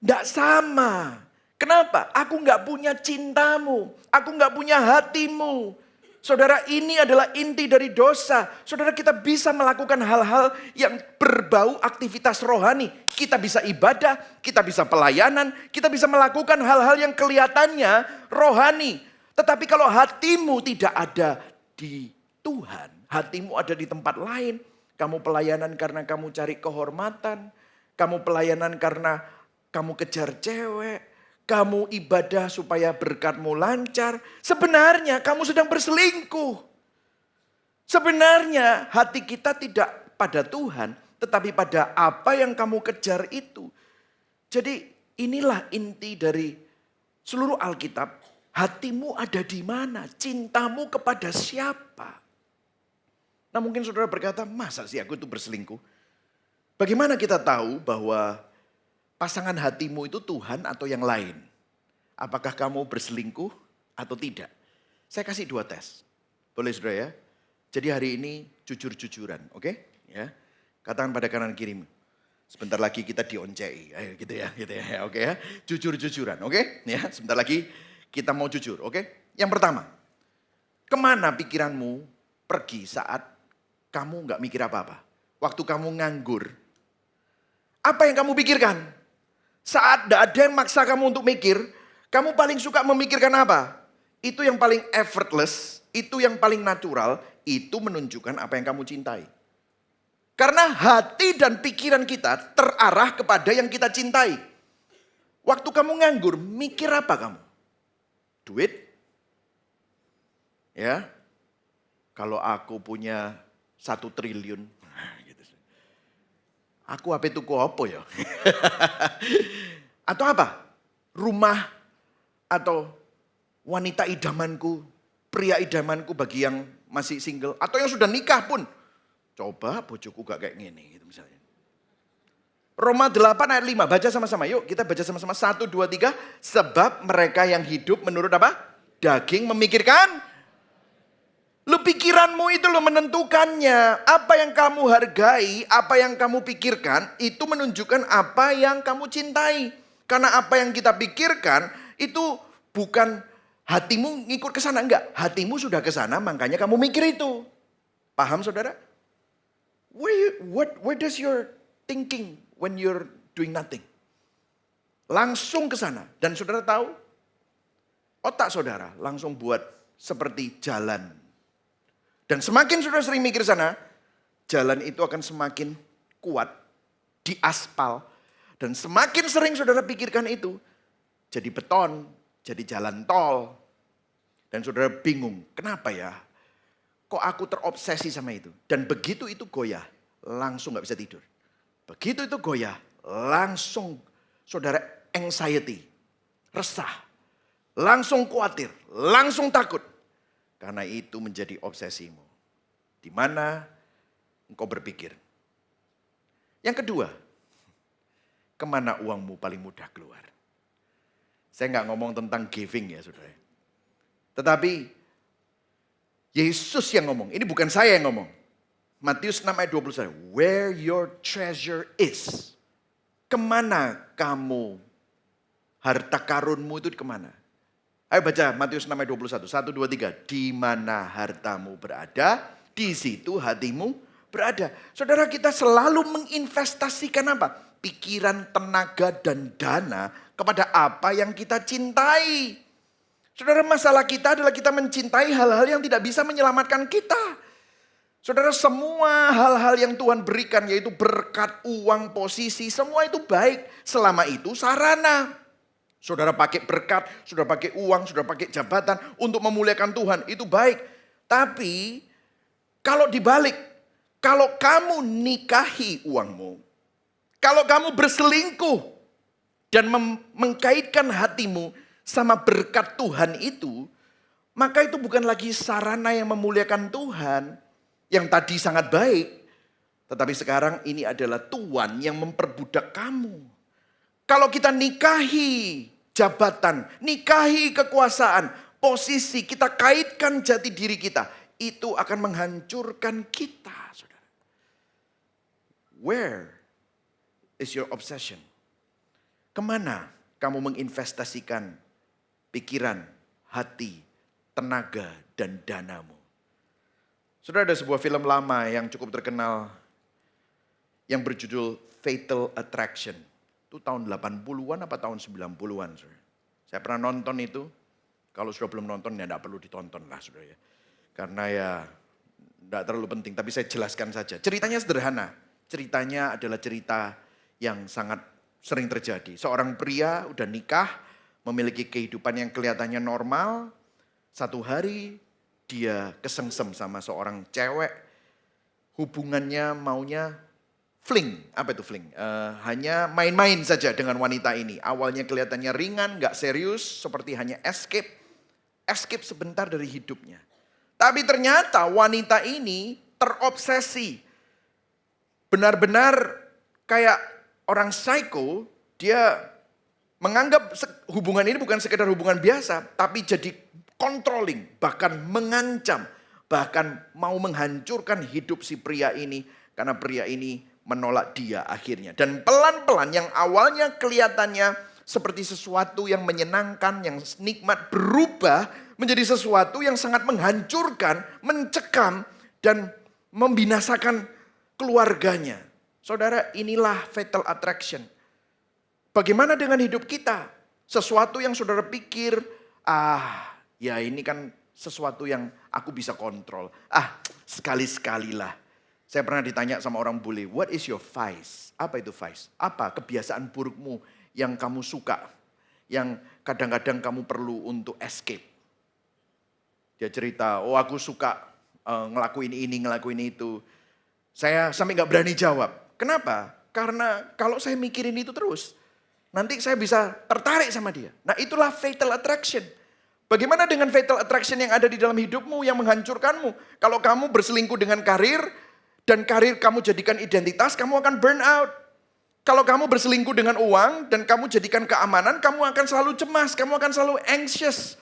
gak sama. Kenapa? Aku gak punya cintamu. Aku gak punya hatimu. Saudara, ini adalah inti dari dosa. Saudara, kita bisa melakukan hal-hal yang berbau aktivitas rohani. Kita bisa ibadah, kita bisa pelayanan, kita bisa melakukan hal-hal yang kelihatannya rohani. Tetapi kalau hatimu tidak ada di Tuhan, hatimu ada di tempat lain, kamu pelayanan karena kamu cari kehormatan, kamu pelayanan karena kamu kejar cewek, kamu ibadah supaya berkatmu lancar, sebenarnya kamu sedang berselingkuh. Sebenarnya hati kita tidak pada Tuhan, tetapi pada apa yang kamu kejar itu. Jadi inilah inti dari seluruh Alkitab. Hatimu ada di mana? Cintamu kepada siapa? Nah mungkin saudara berkata, masa sih aku itu berselingkuh? Bagaimana kita tahu bahwa pasangan hatimu itu Tuhan atau yang lain? Apakah kamu berselingkuh atau tidak? Saya kasih 2 tes. Boleh saudara ya? Jadi hari ini jujur-jujuran, oke? Ya. Katakan pada kanan kirimu. Sebentar lagi kita dioncei, ayo gitu ya, oke ya. Jujur-jujuran, oke? Ya, sebentar lagi kita mau jujur, oke? Yang pertama, kemana pikiranmu pergi saat kamu nggak mikir apa-apa? Waktu kamu nganggur, apa yang kamu pikirkan? Saat tidak ada yang maksa kamu untuk mikir, kamu paling suka memikirkan apa? Itu yang paling effortless, itu yang paling natural, itu menunjukkan apa yang kamu cintai. Karena hati dan pikiran kita terarah kepada yang kita cintai. Waktu kamu nganggur, mikir apa kamu? Duit? Ya. Kalau aku punya 1 triliun. Gitu. Aku apa itu apa ya? Atau apa? Rumah atau wanita idamanku, pria idamanku bagi yang masih single. Atau yang sudah nikah pun. Coba bojoku gak kayak gini gitu misalnya. Roma 8 ayat 5, baca sama-sama. Yuk kita baca sama-sama. 1, 2, 3. Sebab mereka yang hidup menurut apa? Daging memikirkan. Lu pikiranmu itu lo menentukannya. Apa yang kamu hargai, apa yang kamu pikirkan, itu menunjukkan apa yang kamu cintai. Karena apa yang kita pikirkan, itu bukan hatimu ngikut ke sana. Enggak, hatimu sudah ke sana, makanya kamu mikir itu. Paham saudara? Where does your thinking when you're doing nothing? Langsung ke sana. Dan saudara tahu, otak saudara langsung buat seperti jalan. Dan semakin saudara sering mikir sana, jalan itu akan semakin kuat, diaspal. Dan semakin sering saudara pikirkan itu, jadi beton, jadi jalan tol. Dan saudara bingung, kenapa ya? Kok aku terobsesi sama itu? Dan begitu itu goyah, langsung gak bisa tidur. Begitu itu goyah, langsung saudara anxiety, resah, langsung khawatir, langsung takut. Karena itu menjadi obsesimu. Di mana engkau berpikir. Yang kedua, kemana uangmu paling mudah keluar? Saya gak ngomong tentang giving ya saudara. Tetapi Yesus yang ngomong, ini bukan saya yang ngomong. Matius 6 ayat 21. Where your treasure is. Kemana kamu, harta karunmu itu kemana? Ayo baca Matius 6 ayat 21. 1, 2, 3. Di mana hartamu berada, di situ hatimu berada. Saudara kita selalu menginvestasikan apa? Pikiran, tenaga, dan dana kepada apa yang kita cintai. Saudara, masalah kita adalah kita mencintai hal-hal yang tidak bisa menyelamatkan kita. Saudara, semua hal-hal yang Tuhan berikan, yaitu berkat, uang, posisi, semua itu baik. Selama itu sarana. Saudara pakai berkat, saudara pakai uang, saudara pakai jabatan untuk memuliakan Tuhan, itu baik. Tapi, kalau dibalik, kalau kamu nikahi uangmu, kalau kamu berselingkuh dan mengkaitkan hatimu sama berkat Tuhan itu, maka itu bukan lagi sarana yang memuliakan Tuhan, yang tadi sangat baik, tetapi sekarang ini adalah tuan yang memperbudak kamu. Kalau kita nikahi jabatan, nikahi kekuasaan, posisi, kita kaitkan jati diri kita, itu akan menghancurkan kita, saudara. Where is your obsession? Kemana kamu menginvestasikan pikiran, hati, tenaga, dan danamu? Sudah ada sebuah film lama yang cukup terkenal yang berjudul Fatal Attraction. Itu tahun 80-an apa tahun 90-an. Saya pernah nonton itu. Kalau sudah belum nonton ya enggak perlu ditonton lah saudara ya. Karena ya enggak terlalu penting, tapi saya jelaskan saja. Ceritanya sederhana. Ceritanya adalah cerita yang sangat sering terjadi. Seorang pria udah nikah, memiliki kehidupan yang kelihatannya normal. Satu hari dia kesengsem sama seorang cewek. Hubungannya maunya fling. Apa itu fling? Hanya main-main saja dengan wanita ini. Awalnya kelihatannya ringan, gak serius, seperti hanya escape. Escape sebentar dari hidupnya. Tapi ternyata wanita ini terobsesi. Benar-benar kayak orang psycho, dia menganggap hubungan ini bukan sekedar hubungan biasa, tapi jadi controlling, bahkan mengancam, bahkan mau menghancurkan hidup si pria ini, karena pria ini menolak dia akhirnya. Dan pelan-pelan yang awalnya kelihatannya seperti sesuatu yang menyenangkan, yang nikmat, berubah menjadi sesuatu yang sangat menghancurkan, mencekam, dan membinasakan keluarganya. Saudara, inilah fatal attraction. Bagaimana dengan hidup kita? Sesuatu yang saudara pikir, ya ini kan sesuatu yang aku bisa kontrol. Sekali-sekalilah. Saya pernah ditanya sama orang bule, what is your vice? Apa itu vice? Apa kebiasaan burukmu yang kamu suka? Yang kadang-kadang kamu perlu untuk escape. Dia cerita, aku suka ngelakuin ini, ngelakuin itu. Saya sampai gak berani jawab. Kenapa? Karena kalau saya mikirin itu terus, nanti saya bisa tertarik sama dia. Nah itulah fatal attraction. Bagaimana dengan fatal attraction yang ada di dalam hidupmu yang menghancurkanmu? Kalau kamu berselingkuh dengan karir, dan karir kamu jadikan identitas, kamu akan burn out. Kalau kamu berselingkuh dengan uang, dan kamu jadikan keamanan, kamu akan selalu cemas, kamu akan selalu anxious.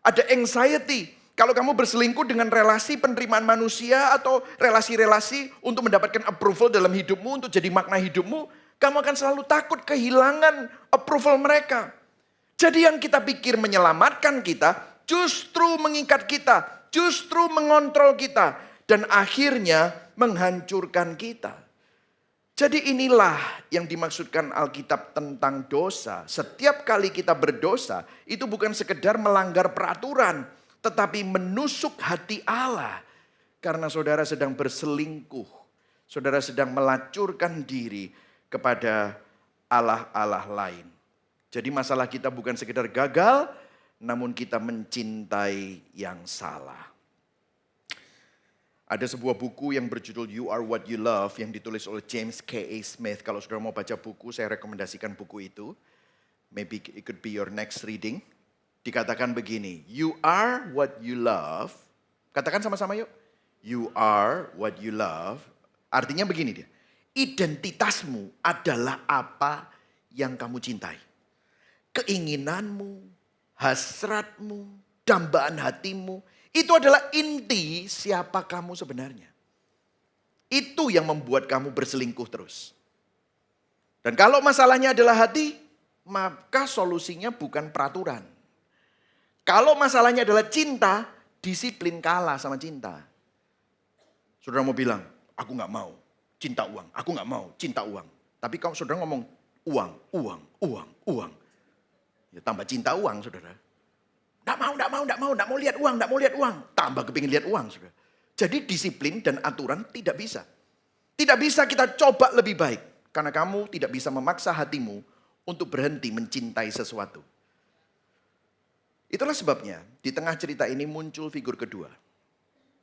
Ada anxiety. Kalau kamu berselingkuh dengan relasi penerimaan manusia atau relasi-relasi untuk mendapatkan approval dalam hidupmu, untuk jadi makna hidupmu, kamu akan selalu takut kehilangan approval mereka. Jadi yang kita pikir menyelamatkan kita, justru mengikat kita, justru mengontrol kita, dan akhirnya menghancurkan kita. Jadi inilah yang dimaksudkan Alkitab tentang dosa. Setiap kali kita berdosa, itu bukan sekedar melanggar peraturan, tetapi menusuk hati Allah. Karena saudara sedang berselingkuh. Saudara sedang melacurkan diri kepada Allah-Allah lain. Jadi masalah kita bukan sekedar gagal, namun kita mencintai yang salah. Ada sebuah buku yang berjudul You Are What You Love yang ditulis oleh James K.A. Smith. Kalau saudara mau baca buku, saya rekomendasikan buku itu. Maybe it could be your next reading. Dikatakan begini, you are what you love. Katakan sama-sama yuk. You are what you love. Artinya begini dia. Identitasmu adalah apa yang kamu cintai. Keinginanmu, hasratmu, dambaan hatimu. Itu adalah inti siapa kamu sebenarnya. Itu yang membuat kamu berselingkuh terus. Dan kalau masalahnya adalah hati, maka solusinya bukan peraturan. Kalau masalahnya adalah cinta, disiplin kalah sama cinta. Saudara mau bilang, aku gak mau cinta uang. Aku gak mau cinta uang. Tapi kalau saudara ngomong uang. Ya tambah cinta uang saudara. Gak mau lihat uang. Tambah kepingin lihat uang saudara. Jadi disiplin dan aturan tidak bisa. Tidak bisa kita coba lebih baik. Karena kamu tidak bisa memaksa hatimu untuk berhenti mencintai sesuatu. Itulah sebabnya di tengah cerita ini muncul figur kedua.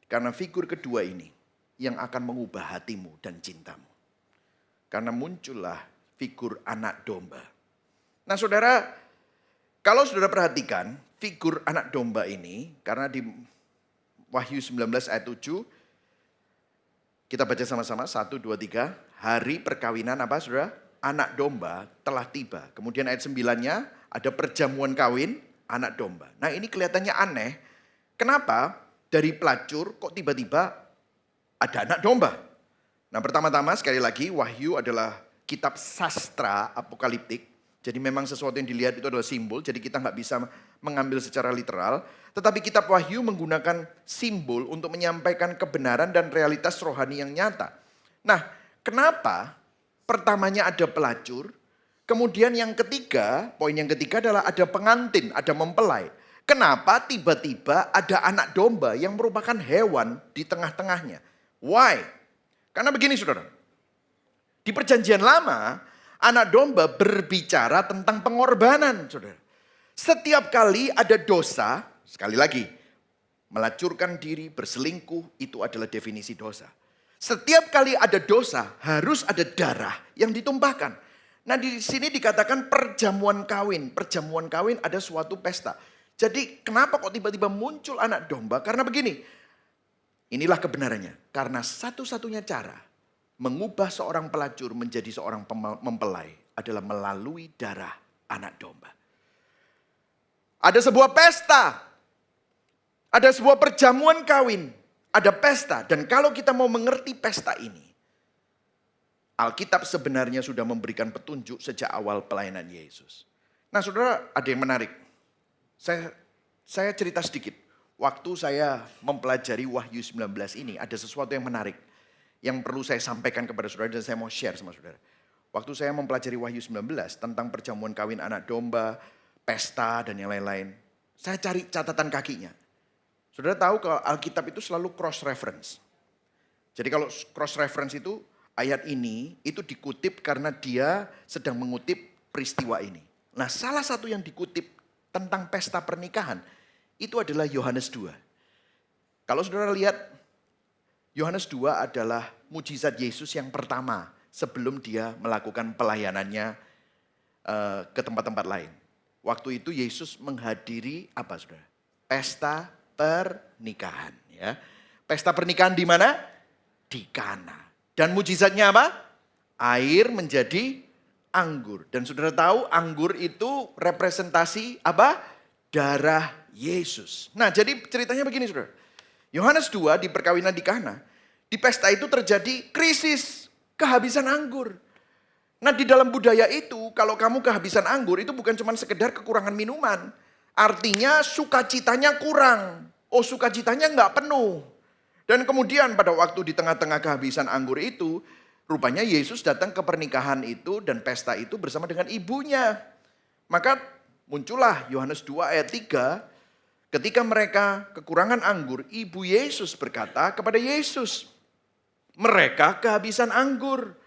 Karena figur kedua ini yang akan mengubah hatimu dan cintamu. Karena muncullah figur anak domba. Nah saudara, kalau saudara perhatikan figur anak domba ini, karena di Wahyu 19 ayat 7, kita baca sama-sama, 1, 2, 3, hari perkawinan apa saudara? Anak domba telah tiba. Kemudian ayat 9-nya ada perjamuan kawin anak domba. Nah ini kelihatannya aneh. Kenapa dari pelacur kok tiba-tiba ada anak domba? Nah pertama-tama sekali lagi Wahyu adalah kitab sastra apokaliptik. Jadi memang sesuatu yang dilihat itu adalah simbol. Jadi kita nggak bisa mengambil secara literal. Tetapi kitab Wahyu menggunakan simbol untuk menyampaikan kebenaran dan realitas rohani yang nyata. Nah kenapa pertamanya ada pelacur? Kemudian yang ketiga, poin yang ketiga adalah ada pengantin, ada mempelai. Kenapa tiba-tiba ada anak domba yang merupakan hewan di tengah-tengahnya? Why? Karena begini saudara. Di perjanjian lama, anak domba berbicara tentang pengorbanan saudara. Setiap kali ada dosa, sekali lagi, melacurkan diri, berselingkuh, itu adalah definisi dosa. Setiap kali ada dosa, harus ada darah yang ditumpahkan. Nah di sini dikatakan perjamuan kawin. Perjamuan kawin ada suatu pesta. Jadi kenapa kok tiba-tiba muncul anak domba? Karena begini, inilah kebenarannya. Karena satu-satunya cara mengubah seorang pelacur menjadi seorang mempelai adalah melalui darah anak domba. Ada sebuah pesta, ada sebuah perjamuan kawin, ada pesta. Dan kalau kita mau mengerti pesta ini, Alkitab sebenarnya sudah memberikan petunjuk sejak awal pelayanan Yesus. Nah saudara, ada yang menarik. Saya cerita sedikit. Waktu saya mempelajari Wahyu 19 ini, ada sesuatu yang menarik yang perlu saya sampaikan kepada saudara dan saya mau share sama saudara. Waktu saya mempelajari Wahyu 19 tentang perjamuan kawin anak domba, pesta dan yang lain-lain, saya cari catatan kakinya. Saudara tahu kalau Alkitab itu selalu cross reference. Jadi kalau cross reference itu ayat ini itu dikutip karena dia sedang mengutip peristiwa ini. Nah, salah satu yang dikutip tentang pesta pernikahan itu adalah Yohanes 2. Kalau saudara lihat, Yohanes 2 adalah mujizat Yesus yang pertama sebelum dia melakukan pelayanannya ke tempat-tempat lain. Waktu itu Yesus menghadiri apa saudara? Pesta pernikahan. Ya. Pesta pernikahan di mana? Di Kana. Dan mujizatnya apa? Air menjadi anggur. Dan saudara tahu anggur itu representasi apa? Darah Yesus. Nah jadi ceritanya begini saudara. Yohanes 2 di perkawinan di Kana. Di pesta itu terjadi krisis. Kehabisan anggur. Nah di dalam budaya itu kalau kamu kehabisan anggur itu bukan cuma sekedar kekurangan minuman. Artinya sukacitanya kurang. Oh sukacitanya nggak penuh. Dan kemudian pada waktu di tengah-tengah kehabisan anggur itu, rupanya Yesus datang ke pernikahan itu dan pesta itu bersama dengan ibunya. Maka muncullah Yohanes 2 ayat 3, ketika mereka kekurangan anggur, ibu Yesus berkata kepada Yesus, mereka kehabisan anggur.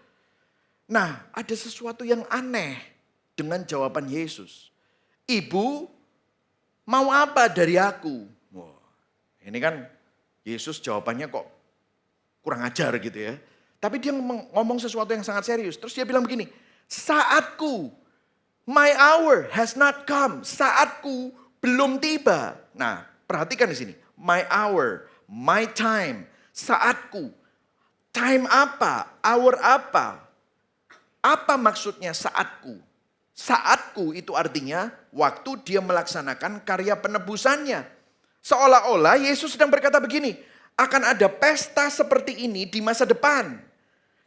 Nah, ada sesuatu yang aneh dengan jawaban Yesus. Ibu, mau apa dari aku? Wah, ini kan Yesus jawabannya kok kurang ajar gitu ya. Tapi dia ngomong sesuatu yang sangat serius. Terus dia bilang begini, saatku, my hour has not come. Saatku belum tiba. Nah, perhatikan di sini. My hour, my time, saatku. Time apa? Hour apa? Apa maksudnya saatku? Saatku itu artinya waktu dia melaksanakan karya penebusannya. Seolah-olah Yesus sedang berkata begini, akan ada pesta seperti ini di masa depan.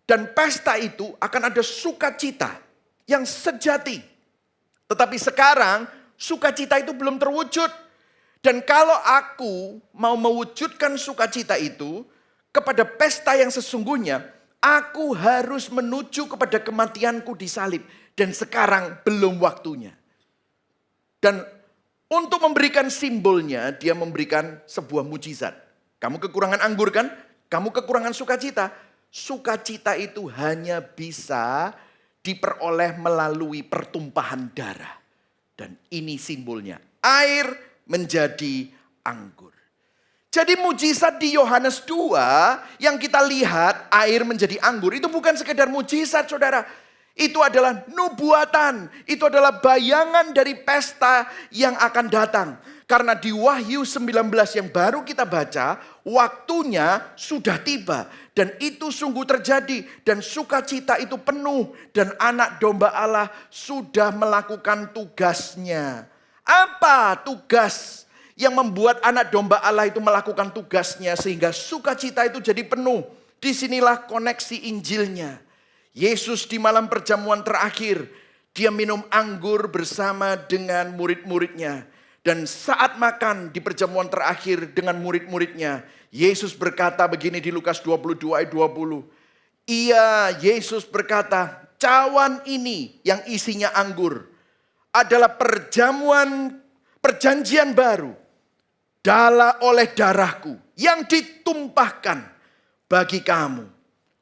Dan pesta itu akan ada sukacita yang sejati. Tetapi sekarang sukacita itu belum terwujud. Dan kalau aku mau mewujudkan sukacita itu kepada pesta yang sesungguhnya, aku harus menuju kepada kematianku di salib. Dan sekarang belum waktunya. Dan untuk memberikan simbolnya, dia memberikan sebuah mujizat. Kamu kekurangan anggur kan? Kamu kekurangan sukacita. Sukacita itu hanya bisa diperoleh melalui pertumpahan darah. Dan ini simbolnya. Air menjadi anggur. Jadi mujizat di Yohanes 2 yang kita lihat air menjadi anggur itu bukan sekedar mujizat saudara. Itu adalah nubuatan, itu adalah bayangan dari pesta yang akan datang. Karena di Wahyu 19 yang baru kita baca, waktunya sudah tiba. Dan itu sungguh terjadi dan sukacita itu penuh. Dan anak domba Allah sudah melakukan tugasnya. Apa tugas yang membuat anak domba Allah itu melakukan tugasnya sehingga sukacita itu jadi penuh? Disinilah koneksi Injilnya. Yesus di malam perjamuan terakhir, dia minum anggur bersama dengan murid-muridnya. Dan saat makan di perjamuan terakhir dengan murid-muridnya, Yesus berkata begini di Lukas 22 ayat 20. Yesus berkata, cawan ini yang isinya anggur adalah perjanjian baru oleh darahku yang ditumpahkan bagi kamu.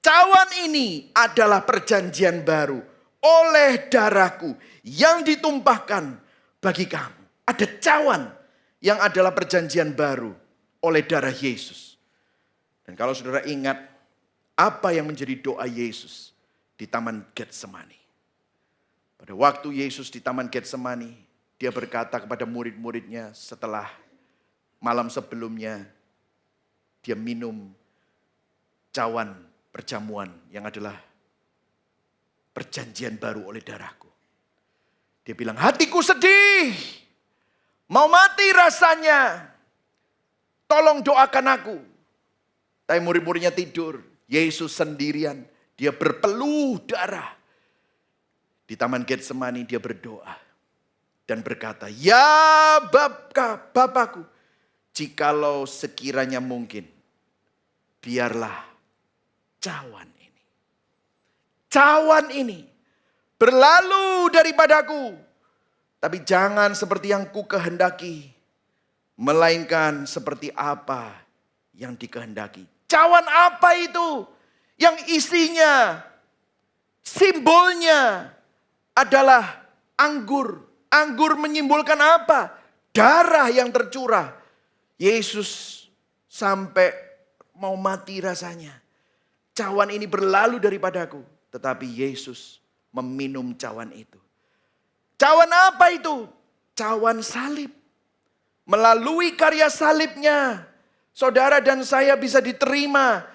Cawan ini adalah perjanjian baru oleh darahku yang ditumpahkan bagi kamu. Ada cawan yang adalah perjanjian baru oleh darah Yesus. Dan kalau saudara ingat apa yang menjadi doa Yesus di Taman Getsemani. Pada waktu Yesus di Taman Getsemani, dia berkata kepada murid-muridnya setelah malam sebelumnya dia minum cawan perjamuan yang adalah perjanjian baru oleh darahku. Dia bilang, hatiku sedih, mau mati rasanya, tolong doakan aku. Tapi murid-muridnya tidur, Yesus sendirian, dia berpeluh darah. Di Taman Getsemani dia berdoa dan berkata, ya Bapakku, jikalau sekiranya mungkin, biarlah cawan ini berlalu daripadaku, tapi jangan seperti yang ku kehendaki, melainkan seperti apa yang dikehendaki. Cawan apa itu? Yang isinya, simbolnya adalah anggur. Anggur menyimbolkan apa? Darah yang tercurah. Yesus sampai mau mati rasanya. Cawan ini berlalu daripadaku. Tetapi Yesus meminum cawan itu. Cawan apa itu? Cawan salib. Melalui karya salibnya, saudara dan saya bisa diterima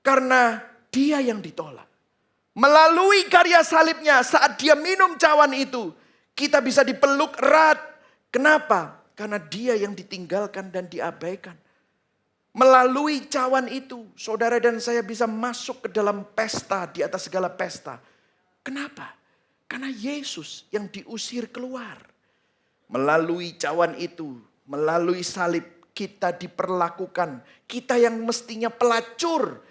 karena dia yang ditolak. Melalui karya salibnya, saat dia minum cawan itu, kita bisa dipeluk erat. Kenapa? Karena dia yang ditinggalkan dan diabaikan. Melalui cawan itu, saudara dan saya bisa masuk ke dalam pesta, di atas segala pesta. Kenapa? Karena Yesus yang diusir keluar. Melalui cawan itu, melalui salib, kita diperlakukan. Kita yang mestinya pelacur,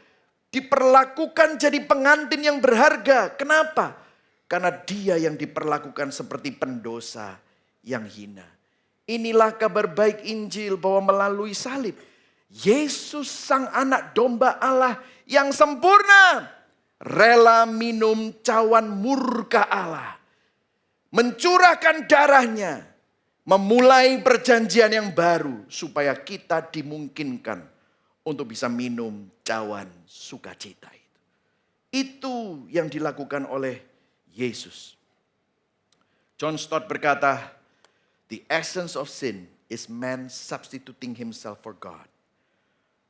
diperlakukan jadi pengantin yang berharga. Kenapa? Karena dia yang diperlakukan seperti pendosa yang hina. Inilah kabar baik Injil bahwa melalui salib, Yesus sang anak domba Allah yang sempurna, rela minum cawan murka Allah. Mencurahkan darahnya, memulai perjanjian yang baru supaya kita dimungkinkan untuk bisa minum cawan sukacita itu. Itu yang dilakukan oleh Yesus. John Stott berkata, the essence of sin is man substituting himself for God.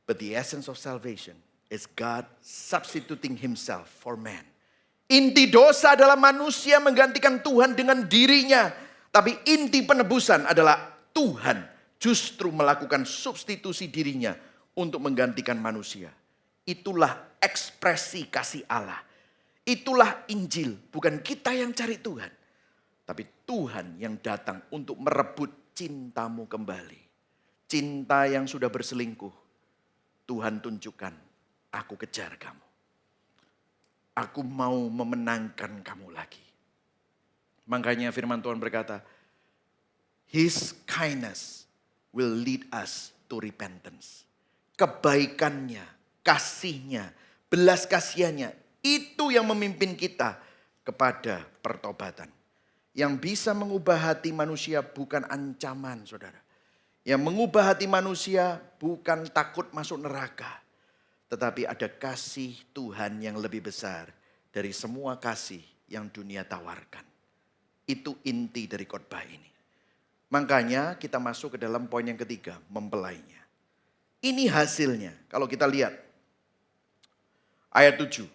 But the essence of salvation is God substituting himself for man. Inti dosa adalah manusia menggantikan Tuhan dengan dirinya. Tapi inti penebusan adalah Tuhan justru melakukan substitusi dirinya untuk menggantikan manusia. Itulah ekspresi kasih Allah. Itulah Injil. Bukan kita yang cari Tuhan. Tapi Tuhan yang datang untuk merebut cintamu kembali. Cinta yang sudah berselingkuh. Tuhan tunjukkan, aku kejar kamu. Aku mau memenangkan kamu lagi. Makanya firman Tuhan berkata, His kindness will lead us to repentance. Kebaikannya, kasihnya, belas kasihannya, itu yang memimpin kita kepada pertobatan. Yang bisa mengubah hati manusia bukan ancaman, saudara. Yang mengubah hati manusia bukan takut masuk neraka. Tetapi ada kasih Tuhan yang lebih besar dari semua kasih yang dunia tawarkan. Itu inti dari khotbah ini. Makanya kita masuk ke dalam poin yang ketiga, mempelainya. Ini hasilnya. Kalau kita lihat ayat 7.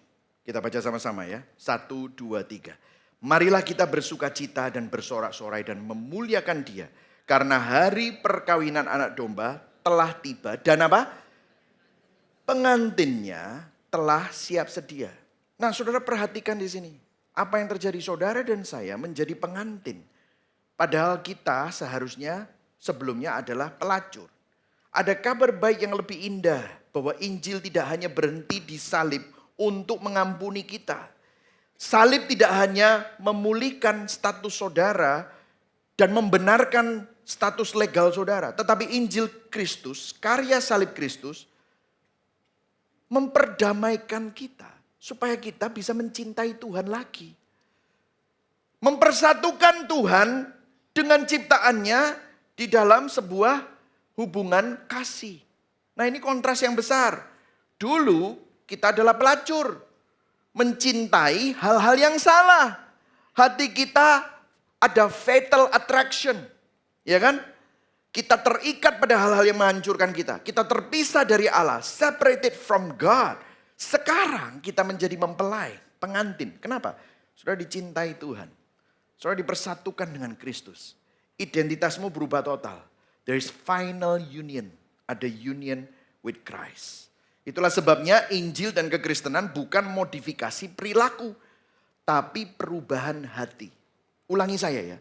Kita baca sama-sama ya. 1, 2, 3. Marilah kita bersukacita dan bersorak-sorai dan memuliakan Dia. Karena hari perkawinan anak domba telah tiba. Dan apa? Pengantinnya telah siap sedia. Nah, saudara perhatikan di sini. Apa yang terjadi? Saudara dan saya menjadi pengantin. Padahal kita seharusnya sebelumnya adalah pelacur. Ada kabar baik yang lebih indah. Bahwa Injil tidak hanya berhenti di salib untuk mengampuni kita. Salib tidak hanya memulihkan status saudara dan membenarkan status legal saudara. Tetapi Injil Kristus, karya salib Kristus, memperdamaikan kita. Supaya kita bisa mencintai Tuhan lagi. Mempersatukan Tuhan dengan ciptaannya di dalam sebuah hubungan kasih. Nah ini kontras yang besar. Dulu kita adalah pelacur. Mencintai hal-hal yang salah. Hati kita ada fatal attraction. Ya kan? Kita terikat pada hal-hal yang menghancurkan kita. Kita terpisah dari Allah. Separated from God. Sekarang kita menjadi mempelai, pengantin. Kenapa? Sudah dicintai Tuhan. Sudah dipersatukan dengan Kristus. Identitasmu berubah total. There is final union. Ada union with Christ. Itulah sebabnya Injil dan kekristenan bukan modifikasi perilaku. Tapi perubahan hati. Ulangi saya ya.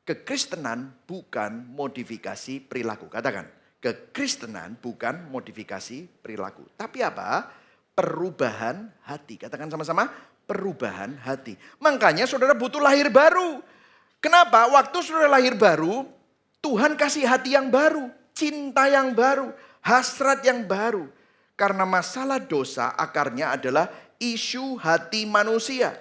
Kekristenan bukan modifikasi perilaku. Katakan, kekristenan bukan modifikasi perilaku. Tapi apa? Perubahan hati. Katakan sama-sama, perubahan hati. Makanya saudara butuh lahir baru. Kenapa? Waktu saudara lahir baru, Tuhan kasih hati yang baru, cinta yang baru, hasrat yang baru. Karena masalah dosa akarnya adalah isu hati manusia.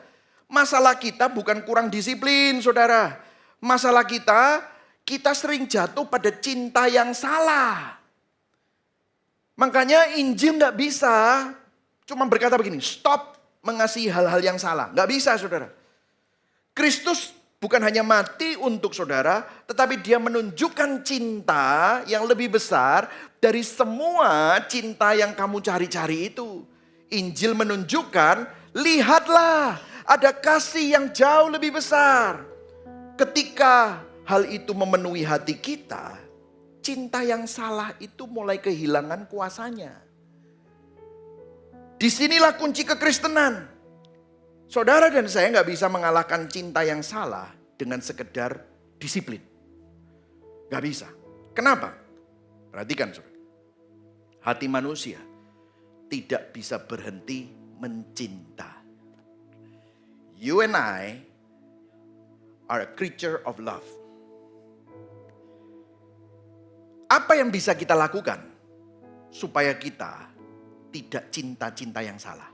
Masalah kita bukan kurang disiplin, saudara. Masalah kita sering jatuh pada cinta yang salah. Makanya Injil gak bisa cuma berkata begini, stop mengasihi hal-hal yang salah. Gak bisa, saudara. Kristus bukan hanya mati untuk saudara, tetapi dia menunjukkan cinta yang lebih besar dari semua cinta yang kamu cari-cari itu. Injil menunjukkan, lihatlah ada kasih yang jauh lebih besar. Ketika hal itu memenuhi hati kita, cinta yang salah itu mulai kehilangan kuasanya. Disinilah kunci kekristenan. Saudara dan saya gak bisa mengalahkan cinta yang salah dengan sekedar disiplin. Gak bisa. Kenapa? Perhatikan saudara. Hati manusia tidak bisa berhenti mencinta. You and I are a creature of love. Apa yang bisa kita lakukan supaya kita tidak cinta-cinta yang salah?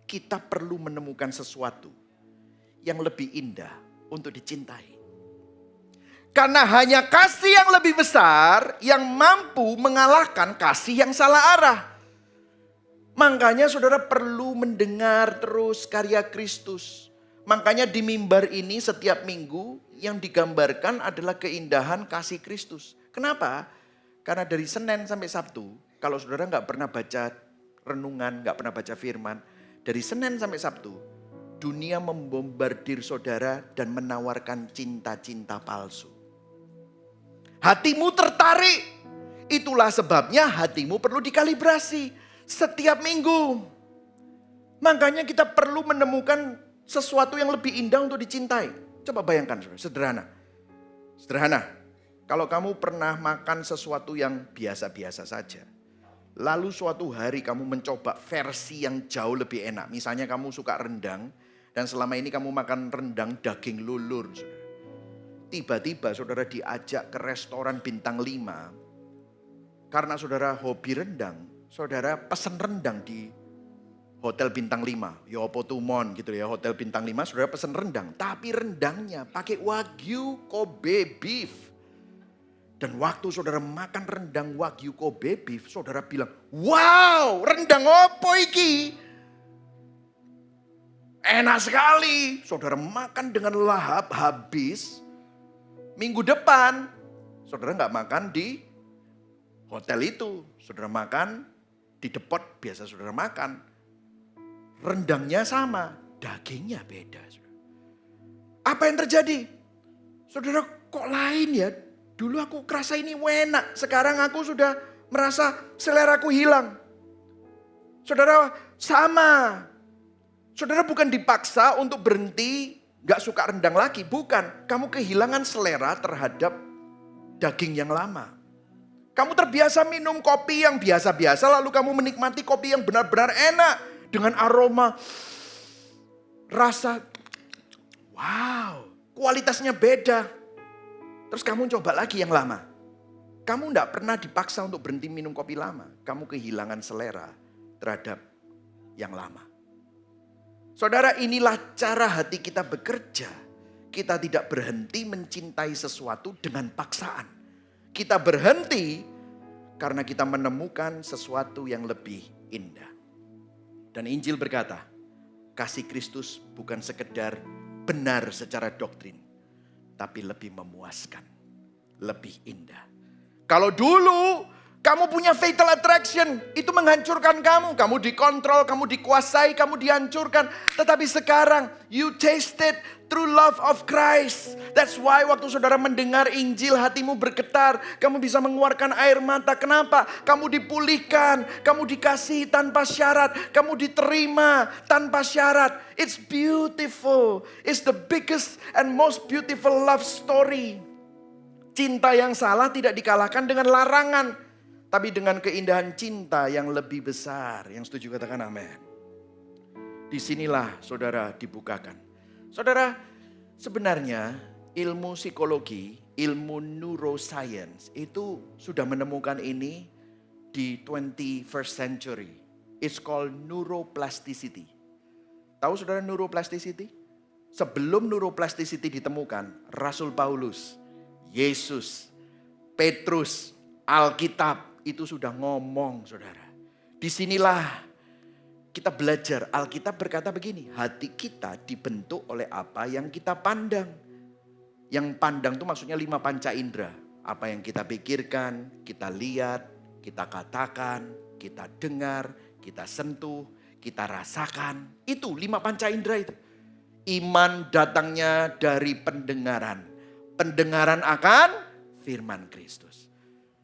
Kita perlu menemukan sesuatu yang lebih indah untuk dicintai. Karena hanya kasih yang lebih besar yang mampu mengalahkan kasih yang salah arah. Makanya saudara perlu mendengar terus karya Kristus. Makanya di mimbar ini setiap minggu yang digambarkan adalah keindahan kasih Kristus. Kenapa? Karena dari Senin sampai Sabtu, kalau saudara gak pernah baca renungan, gak pernah baca firman, dari Senin sampai Sabtu, dunia membombardir saudara dan menawarkan cinta-cinta palsu. Hatimu tertarik, itulah sebabnya hatimu perlu dikalibrasi setiap minggu. Makanya kita perlu menemukan sesuatu yang lebih indah untuk dicintai. Coba bayangkan, sederhana. Kalau kamu pernah makan sesuatu yang biasa-biasa saja, lalu suatu hari kamu mencoba versi yang jauh lebih enak. Misalnya kamu suka rendang, dan selama ini kamu makan rendang daging lulur. Tiba-tiba saudara diajak ke restoran bintang 5. Karena saudara hobi rendang, saudara pesan rendang di Hotel Bintang 5, Yopotumon gitu ya, Hotel Bintang 5, saudara pesan rendang. Tapi rendangnya pakai Wagyu Kobe beef. Dan waktu saudara makan rendang Wagyu Kobe beef, saudara bilang, wow, rendang opo iki? Enak sekali. Saudara makan dengan lahap habis. Minggu depan, saudara gak makan di hotel itu. Saudara makan di depot biasa saudara makan. Rendangnya sama, dagingnya beda. Apa yang terjadi? Saudara, kok lain ya? Dulu aku kerasa ini enak, sekarang aku sudah merasa seleraku hilang. Saudara, sama. Saudara bukan dipaksa untuk berhenti, gak suka rendang lagi. Bukan, kamu kehilangan selera terhadap daging yang lama. Kamu terbiasa minum kopi yang biasa-biasa, lalu kamu menikmati kopi yang benar-benar enak. Dengan aroma, rasa, wow, kualitasnya beda. Terus kamu coba lagi yang lama. Kamu tidak pernah dipaksa untuk berhenti minum kopi lama. Kamu kehilangan selera terhadap yang lama. Saudara, inilah cara hati kita bekerja. Kita tidak berhenti mencintai sesuatu dengan paksaan. Kita berhenti karena kita menemukan sesuatu yang lebih indah. Dan Injil berkata, kasih Kristus bukan sekedar benar secara doktrin, tapi lebih memuaskan, lebih indah. Kalau dulu kamu punya fatal attraction, itu menghancurkan kamu. Kamu dikontrol, kamu dikuasai, kamu dihancurkan. Tetapi sekarang, you tasted through love of Christ. That's why waktu saudara mendengar Injil, hatimu bergetar. Kamu bisa mengeluarkan air mata. Kenapa? Kamu dipulihkan, kamu dikasihi tanpa syarat. Kamu diterima tanpa syarat. It's beautiful. It's the biggest and most beautiful love story. Cinta yang salah tidak dikalahkan dengan larangan, tapi dengan keindahan cinta yang lebih besar. Yang setuju katakan amin. Disinilah saudara dibukakan. Saudara, sebenarnya ilmu psikologi, ilmu neuroscience itu sudah menemukan ini di 21st century. It's called neuroplasticity. Tahu saudara neuroplasticity? Sebelum neuroplasticity ditemukan, Rasul Paulus, Yesus, Petrus, Alkitab itu sudah ngomong, saudara. Disinilah kita belajar. Alkitab berkata begini, hati kita dibentuk oleh apa yang kita pandang. Yang pandang itu maksudnya 5 panca indera. Apa yang kita pikirkan, kita lihat, kita katakan, kita dengar, kita sentuh, kita rasakan. Itu 5 panca indera itu. Iman datangnya dari pendengaran. Pendengaran akan firman Kristus.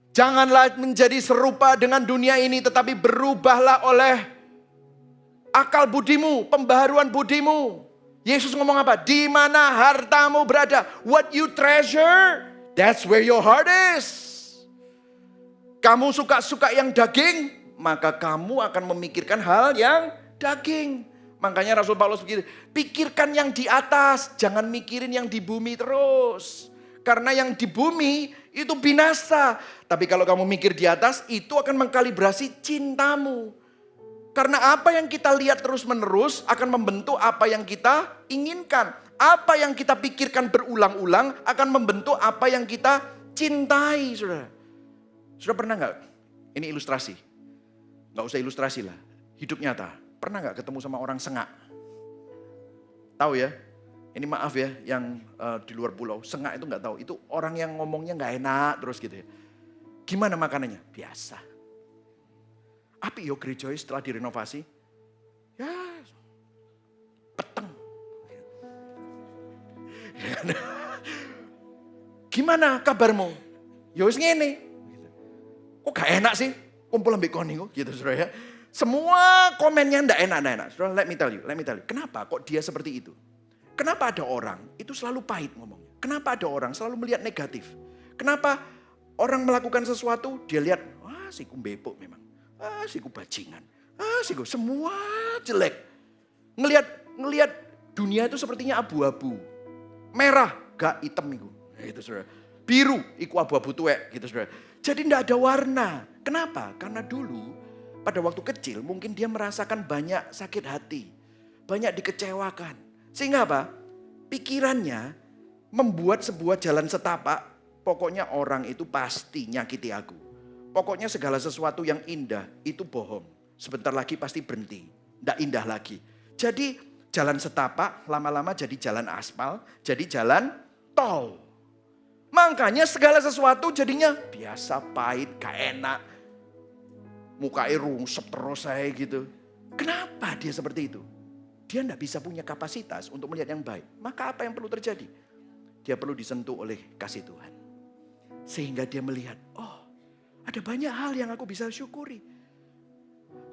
Janganlah menjadi serupa dengan dunia ini, tetapi berubahlah oleh akal budimu, pembaharuan budimu. Yesus ngomong apa? Di mana hartamu berada, what you treasure, that's where your heart is. Kamu suka yang daging, maka kamu akan memikirkan hal yang daging. Makanya Rasul Paulus pikirkan yang di atas, jangan mikirin yang di bumi terus. Karena yang di bumi itu binasa. Tapi kalau kamu mikir di atas, itu akan mengkalibrasi cintamu. Karena apa yang kita lihat terus menerus akan membentuk apa yang kita inginkan. Apa yang kita pikirkan berulang-ulang akan membentuk apa yang kita cintai, saudara. Sudah pernah nggak? Ini ilustrasi. Nggak usah ilustrasi lah. Hidup nyata. Pernah nggak ketemu sama orang sengak? Tahu ya? Ini maaf ya, yang di luar pulau. Sengak itu nggak tahu. Itu orang yang ngomongnya nggak enak terus gitu ya. Gimana makanannya? Biasa. Api yo gereja setelah direnovasi. Ya, peteng. Gimana kabarmu? Ya wis ngene. Kok gak enak sih? Kumpul ambek koni kok gitu saudara ya. Semua komennya ndak enak. Saudara, let me tell you. Kenapa kok dia seperti itu? Kenapa ada orang itu selalu pahit ngomongnya? Kenapa ada orang selalu melihat negatif? Kenapa orang melakukan sesuatu dia lihat, wah siku bepok memang. Ah siku bajingan. Ah siku semua jelek. Ngelihat dunia itu sepertinya abu-abu. Merah gak hitam itu. Gitu saudara. Biru iku abu-abu tuwek gitu saudara. Jadi ndak ada warna. Kenapa? Karena dulu pada waktu kecil mungkin dia merasakan banyak sakit hati. Banyak dikecewakan. Sehingga apa? Pikirannya membuat sebuah jalan setapak. Pokoknya orang itu pasti nyakiti aku. Pokoknya segala sesuatu yang indah itu bohong. Sebentar lagi pasti berhenti. Nggak indah lagi. Jadi jalan setapak lama-lama jadi jalan aspal. Jadi jalan tol. Makanya segala sesuatu jadinya biasa, pahit, gak enak. Mukanya rungsep terus saya gitu. Kenapa dia seperti itu? Dia tidak bisa punya kapasitas untuk melihat yang baik. Maka apa yang perlu terjadi? Dia perlu disentuh oleh kasih Tuhan. Sehingga dia melihat, oh ada banyak hal yang aku bisa syukuri.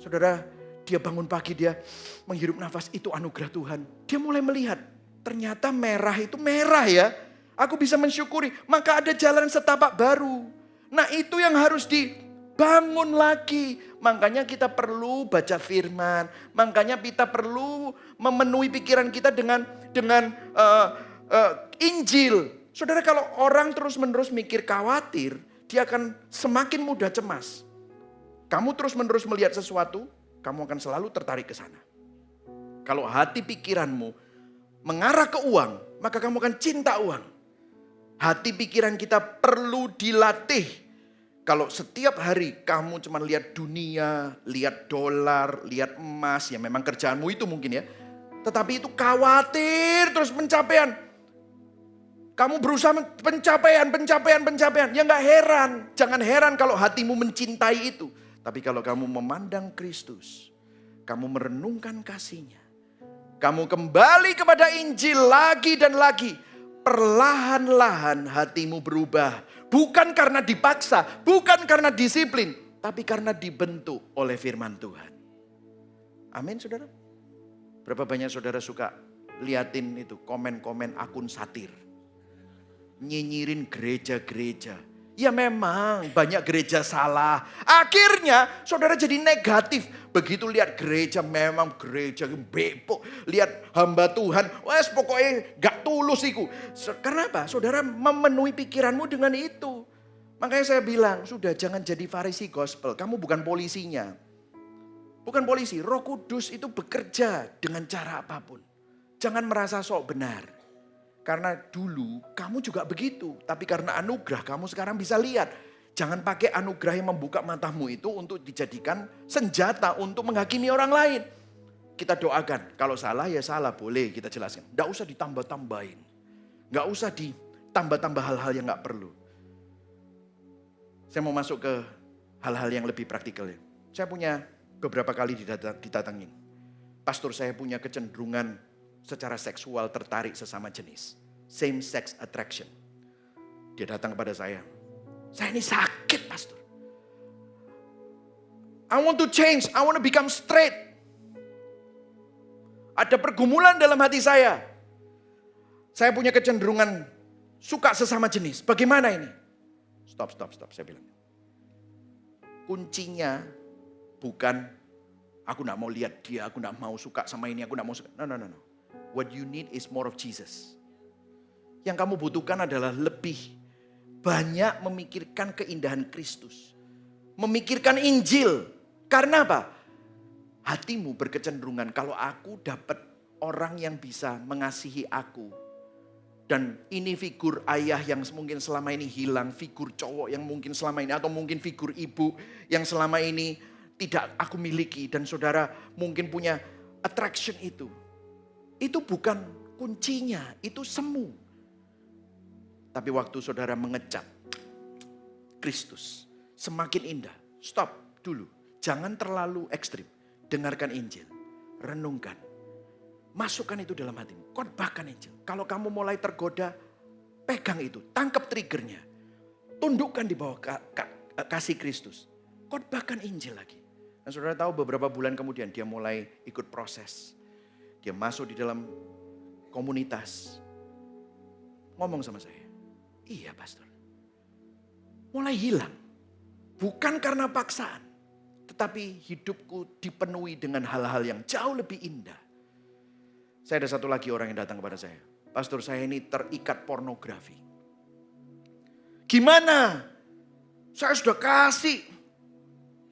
Saudara, dia bangun pagi, dia menghirup nafas, itu anugerah Tuhan. Dia mulai melihat, ternyata merah itu merah ya. Aku bisa mensyukuri, maka ada jalan setapak baru. Nah itu yang harus dibangun lagi. Makanya kita perlu baca firman. Makanya kita perlu memenuhi pikiran kita dengan Injil. Saudara, kalau orang terus-menerus mikir khawatir, dia akan semakin mudah cemas. Kamu terus-menerus melihat sesuatu, kamu akan selalu tertarik ke sana. Kalau hati pikiranmu mengarah ke uang, maka kamu akan cinta uang. Hati pikiran kita perlu dilatih. Kalau setiap hari kamu cuma lihat dunia, lihat dolar, lihat emas, ya memang kerjaanmu itu mungkin ya. Tetapi itu khawatir terus pencapaian. Kamu berusaha pencapaian. Ya nggak heran. Jangan heran kalau hatimu mencintai itu. Tapi kalau kamu memandang Kristus, kamu merenungkan kasih-Nya, kamu kembali kepada Injil lagi dan lagi, perlahan-lahan hatimu berubah. Bukan karena dipaksa, bukan karena disiplin, tapi karena dibentuk oleh firman Tuhan. Amin, saudara. Berapa banyak saudara suka liatin itu komen-komen akun satir, nyinyirin gereja-gereja. Ya memang banyak gereja salah. Akhirnya saudara jadi negatif. Begitu lihat gereja, memang gereja bepok. Lihat hamba Tuhan, wes pokoknya gak tulus iku. Karena apa? Saudara memenuhi pikiranmu dengan itu. Makanya saya bilang, sudah jangan jadi Farisi gospel. Kamu bukan polisinya. Bukan polisi, Roh Kudus itu bekerja dengan cara apapun. Jangan merasa sok benar. Karena dulu kamu juga begitu. Tapi karena anugerah kamu sekarang bisa lihat. Jangan pakai anugerah yang membuka matamu itu untuk dijadikan senjata untuk menghakimi orang lain. Kita doakan. Kalau salah ya salah, boleh kita jelaskan. Nggak usah ditambah-tambahin. Nggak usah ditambah-tambah hal-hal yang nggak perlu. Saya mau masuk ke hal-hal yang lebih praktikal ya. Saya punya beberapa kali didatangin. Pastor saya punya kecenderungan secara seksual tertarik sesama jenis. Same sex attraction. Dia datang kepada saya. Saya ini sakit, pastor. I want to change. I want to become straight. Ada pergumulan dalam hati saya. Saya punya kecenderungan suka sesama jenis. Bagaimana ini? Stop. Saya bilang. Kuncinya bukan aku gak mau lihat dia, aku gak mau suka sama ini, aku gak mau suka. No. What you need is more of Jesus. Yang kamu butuhkan adalah lebih banyak memikirkan keindahan Kristus. Memikirkan Injil. Karena apa? Hatimu berkecenderungan kalau aku dapat orang yang bisa mengasihi aku. Dan ini figur ayah yang mungkin selama ini hilang. Figur cowok yang mungkin selama ini. Atau mungkin figur ibu yang selama ini tidak aku miliki. Dan saudara mungkin punya attraction itu. Itu bukan kuncinya, itu semu. Tapi waktu saudara mengecap Kristus semakin indah. Stop dulu, jangan terlalu ekstrim. Dengarkan Injil, renungkan. Masukkan itu dalam hatimu, khotbahkan Injil. Kalau kamu mulai tergoda, pegang itu, tangkap triggernya. Tundukkan di bawah kasih Kristus. Khotbahkan Injil lagi. Dan saudara tahu beberapa bulan kemudian dia mulai ikut proses. Dia masuk di dalam komunitas. Ngomong sama saya. Iya pastor. Mulai hilang. Bukan karena paksaan. Tetapi hidupku dipenuhi dengan hal-hal yang jauh lebih indah. Saya ada satu lagi orang yang datang kepada saya. Pastor, saya ini terikat pornografi. Gimana? Saya sudah kasih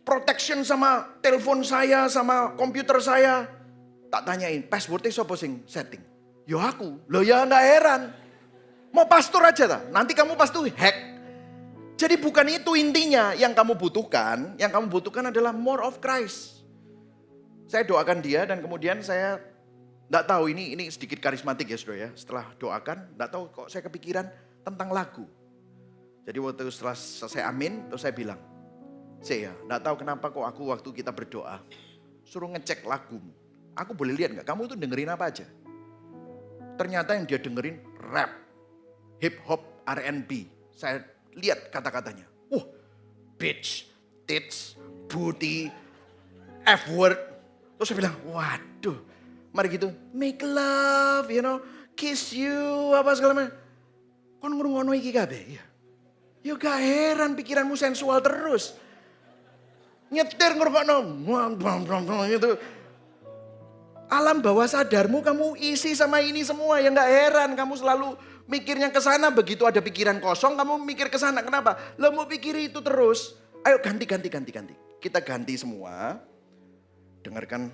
protection sama telepon saya, sama komputer saya. Tak tanyain, passwordnya siapa sing setting? Yo aku, lo ya gak heran. Mau pastor aja tak? Nanti kamu pasti hack. Jadi bukan itu intinya yang kamu butuhkan. Yang kamu butuhkan adalah more of Christ. Saya doakan dia dan kemudian saya gak tahu ini sedikit karismatik ya saudara ya. Setelah doakan, gak tahu kok saya kepikiran tentang lagu. Jadi setelah selesai amin, terus saya bilang, saya gak tahu kenapa kok aku waktu kita berdoa, suruh ngecek lagumu. Aku boleh lihat gak? Kamu itu dengerin apa aja? Ternyata yang dia dengerin rap, hip hop, R&B. Saya lihat kata-katanya. Bitch, tits, booty, F-word. Terus saya bilang, waduh. Mari gitu, make love, kiss you, apa segala macam. Kon ngrungono iki kabeh. Ya gak heran pikiranmu sensual terus. Nyetir ngrungokno gitu. Alam bawah sadarmu kamu isi sama ini semua. Ya nggak heran kamu selalu mikirnya ke sana. Begitu ada pikiran kosong kamu mikir ke sana. Kenapa? Lo mau pikir itu terus. Ayo ganti. Kita ganti semua. Dengarkan